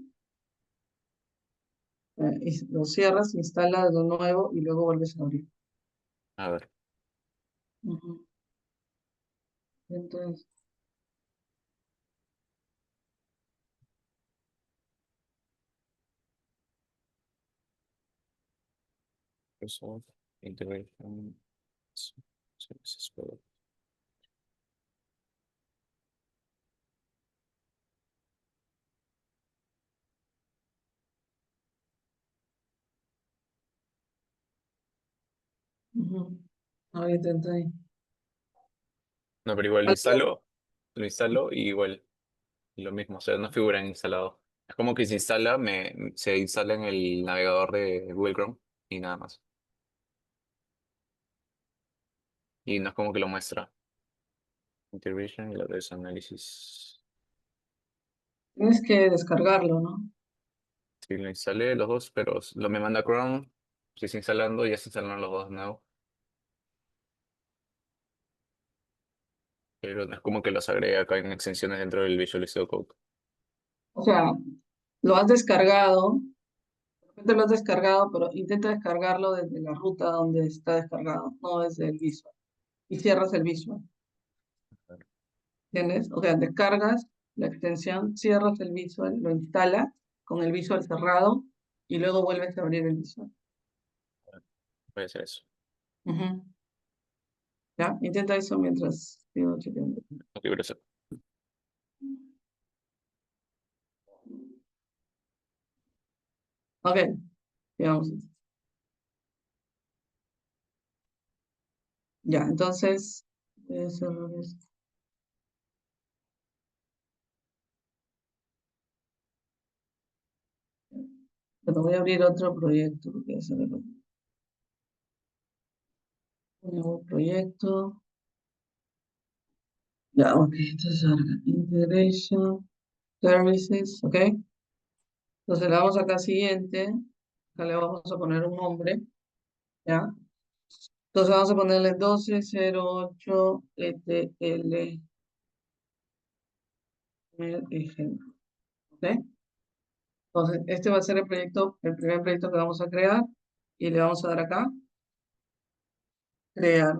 Y lo cierras, instalas de nuevo y luego vuelves a abrir. A ver. Ujú. Entonces, Microsoft Integration Services Code. ujú. Ahí intenta ahí. No, pero igual lo instalo y igual lo mismo, o sea, no figura en instalado. Es como que se instala, se instala en el navegador de Google Chrome y nada más. Y no es como que lo muestra. Integration y la otra es análisis. Tienes que descargarlo, ¿no? Sí, lo instalé los dos, pero lo me manda Chrome, se está instalando y ya se instalaron los dos de nuevo. Pero no es como que los agrega acá en extensiones dentro del Visual Studio Code. O sea, lo has descargado, de repente lo has descargado, pero intenta descargarlo desde la ruta donde está descargado, no desde el Visual. Y cierras el Visual, ¿entiendes? O sea, descargas la extensión, cierras el Visual, lo instalas con el Visual cerrado y luego vuelves a abrir el Visual. Puede ser eso. Ujú. ¿Ya? Intenta eso mientras sigo chequeando. Ok, pero eso. Ok, digamos. Ya, entonces, voy a cerrar esto. Bueno, voy a abrir otro proyecto, porque ese era un nuevo proyecto. Ya, ok, entonces ahora, Integration Services, ok. Entonces le damos acá siguiente, acá le vamos a poner un nombre, ¿ya? Entonces vamos a ponerle 1208 ETL, el ejemplo, ¿ok? Entonces, este va a ser el proyecto, el primer proyecto que vamos a crear, y le vamos a dar acá, crear,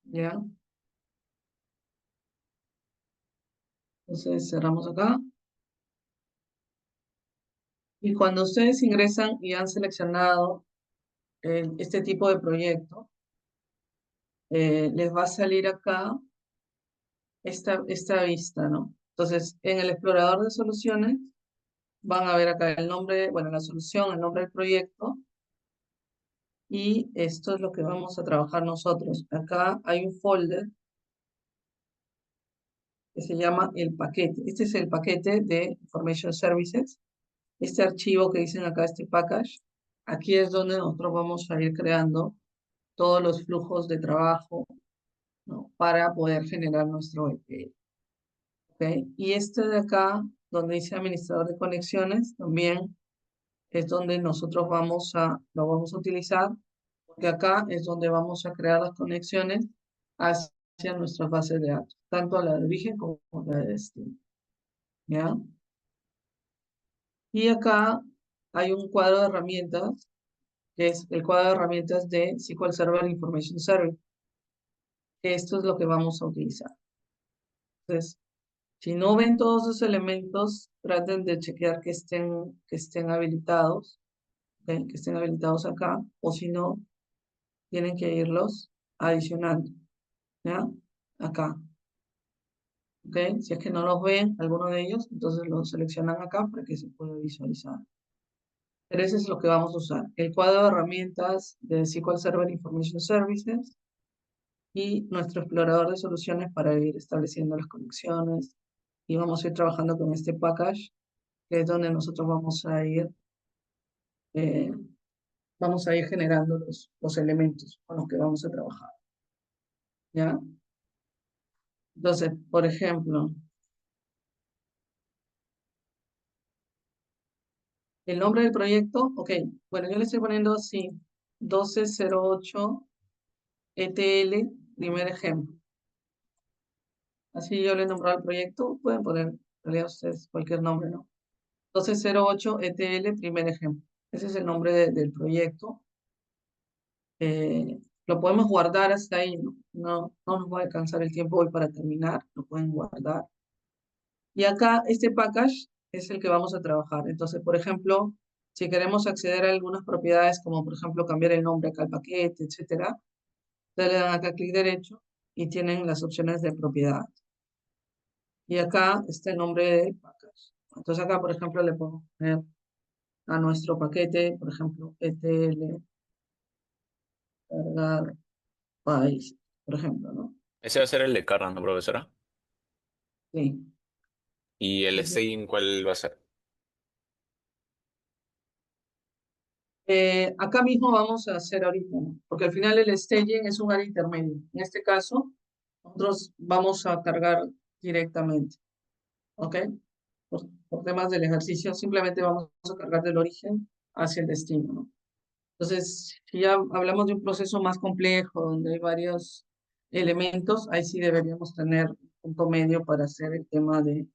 ¿ya? Entonces cerramos acá. Y cuando ustedes ingresan y han seleccionado este tipo de proyecto, les va a salir acá esta vista, ¿no? Entonces, en el explorador de soluciones, van a ver acá el nombre, bueno, la solución, el nombre del proyecto, y esto es lo que vamos a trabajar nosotros. Acá hay un folder que se llama el paquete. Este es el paquete de Information Services. Este archivo que dicen acá, este package, aquí es donde nosotros vamos a ir creando todos los flujos de trabajo, ¿no? Para poder generar nuestro ETL. ¿Ok? Y este de acá, donde dice administrador de conexiones, también es donde nosotros lo vamos a utilizar, porque acá es donde vamos a crear las conexiones hacia nuestras bases de datos, tanto a la de origen como a la de destino. ¿Ya? Y acá hay un cuadro de herramientas, que es el cuadro de herramientas de SQL Server Information Service. Esto es lo que vamos a utilizar. Entonces, si no ven todos esos elementos, traten de chequear que estén habilitados, ¿ok? Que estén habilitados acá, o si no, tienen que irlos adicionando, ¿ya? Acá, ¿ok? Si es que no los ven, alguno de ellos, entonces los seleccionan acá para que se pueda visualizar. Pero ese es lo que vamos a usar. El cuadro de herramientas de SQL Server Information Services y nuestro explorador de soluciones para ir estableciendo las conexiones. Y vamos a ir trabajando con este package, que es donde nosotros eh, vamos a ir generando los elementos con los que vamos a trabajar. ¿Ya? Entonces, por ejemplo, el nombre del proyecto, ok, bueno, yo le estoy poniendo así, 1208 ETL, primer ejemplo. Así yo le he nombrado al proyecto, pueden poner en realidad ustedes cualquier nombre, ¿no? 1208 ETL, primer ejemplo. Ese es el nombre del proyecto. Lo podemos guardar hasta ahí, ¿no? No nos va a alcanzar el tiempo hoy para terminar, lo pueden guardar. Y acá este package es el que vamos a trabajar. Entonces, por ejemplo, si queremos acceder a algunas propiedades, como por ejemplo cambiar el nombre acá al paquete, etcétera, ustedes le dan acá clic derecho y tienen las opciones de propiedad. Y acá está el nombre del package. Entonces acá, por ejemplo, le podemos poner a nuestro paquete, por ejemplo, ETL, cargar país, por ejemplo, ¿no? Ese va a ser el de Carla, ¿no, profesora? Sí. ¿Y el staging cuál va a ser? Acá mismo vamos a hacer ahorita, ¿no? Porque al final el staging es un área intermedio. En este caso, nosotros vamos a cargar directamente, ¿ok? Por temas del ejercicio, simplemente vamos a cargar del origen hacia el destino, ¿no? Entonces, si ya hablamos de un proceso más complejo, donde hay varios elementos, ahí sí deberíamos tener un punto medio para hacer el tema de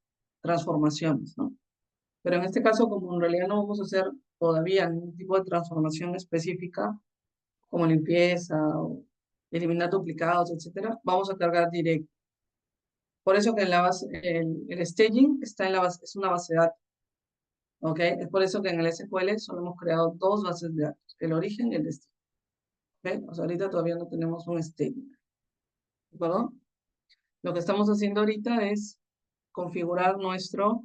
transformaciones, ¿no? Pero en este caso, como en realidad no vamos a hacer todavía ningún tipo de transformación específica, como limpieza o eliminar duplicados, etcétera, vamos a cargar directo. Por eso que en la base, el staging está en la base, es una base de datos. ¿Ok? Es por eso que en el SQL solo hemos creado dos bases de datos, el origen y el destino. ¿Ok? O sea, ahorita todavía no tenemos un staging. ¿De acuerdo? Lo que estamos haciendo ahorita es configurar nuestro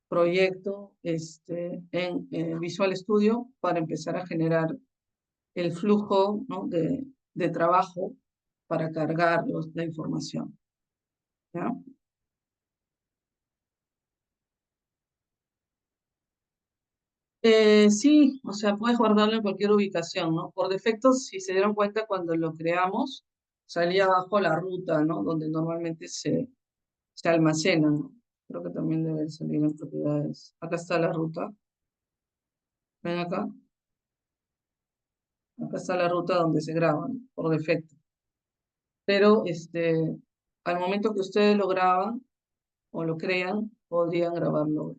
proyecto en Visual Studio para empezar a generar el flujo, ¿no? de trabajo para cargar la información. ¿Ya? Sí, o sea, puedes guardarlo en cualquier ubicación, ¿no? Por defecto, si se dieron cuenta cuando lo creamos, salía abajo la ruta, ¿no? Donde normalmente se almacena, ¿no? Creo que también debe salir en propiedades. Acá está la ruta. ¿Ven acá? Acá está la ruta donde se graban, por defecto. Pero al momento que ustedes lo graban o lo crean, podrían grabarlo.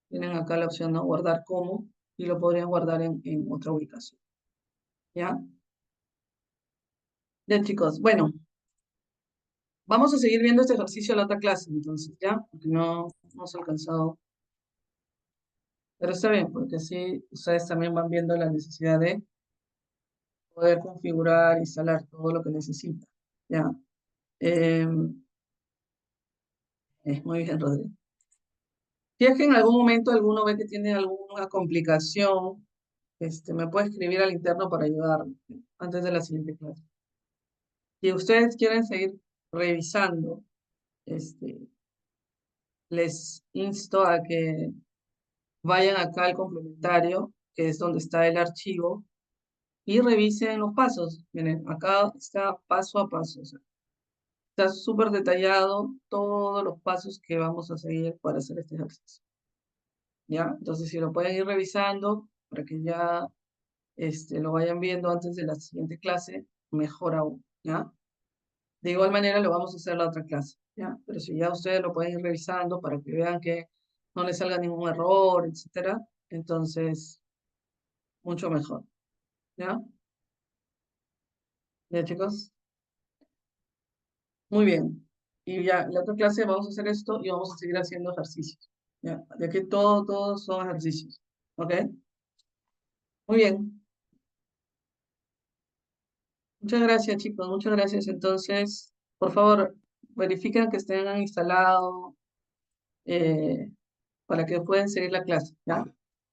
Tienen acá la opción de guardar como y lo podrían guardar en otra ubicación. ¿Ya? Ya, chicos. Bueno, vamos a seguir viendo este ejercicio en la otra clase, entonces, ¿ya? Porque no hemos alcanzado. Pero está bien, porque así ustedes también van viendo la necesidad de poder configurar, instalar todo lo que necesitan. ¿Ya? Muy bien, Rodrigo. Si es que en algún momento alguno ve que tiene alguna complicación, me puede escribir al interno para ayudarme antes de la siguiente clase. Si ustedes quieren seguir revisando, les insto a que vayan acá al complementario, que es donde está el archivo, y revisen los pasos. Miren, acá está paso a paso. O sea, está súper detallado todos los pasos que vamos a seguir para hacer este ejercicio. ¿Ya? Entonces, si lo pueden ir revisando para que ya lo vayan viendo antes de la siguiente clase, mejor aún, ¿ya? De igual manera lo vamos a hacer la otra clase, ¿ya? Pero si ya ustedes lo pueden ir revisando para que vean que no les salga ningún error, etcétera, entonces, mucho mejor, ¿ya? ¿Ya, chicos? Muy bien. Y ya, la otra clase vamos a hacer esto y vamos a seguir haciendo ejercicios, ¿ya? De aquí todos son ejercicios, ¿ok? Muy bien. Muchas gracias, chicos. Muchas gracias. Entonces, por favor, verifiquen que estén instalados para que puedan seguir la clase, ¿ya?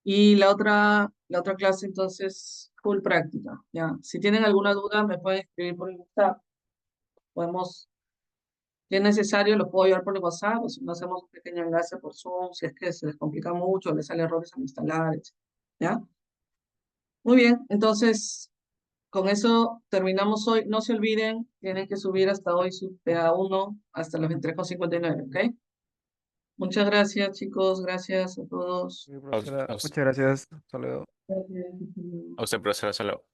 Y la otra clase, entonces, full práctica, ¿ya? Si tienen alguna duda, me pueden escribir por el WhatsApp. Si es necesario, lo puedo llevar por el WhatsApp, o si no, hacemos un pequeño enlace por Zoom, si es que se les complica mucho, les sale errores al instalar, etc. ¿Ya? Muy bien, entonces, con eso terminamos hoy. No se olviden, tienen que subir hasta hoy su PA1 hasta los 23:59, ¿ok? Muchas gracias, chicos. Gracias a todos. Sí, A, profesora, a, muchas gracias. Hasta luego. Gracias. a usted, profesora, hasta luego.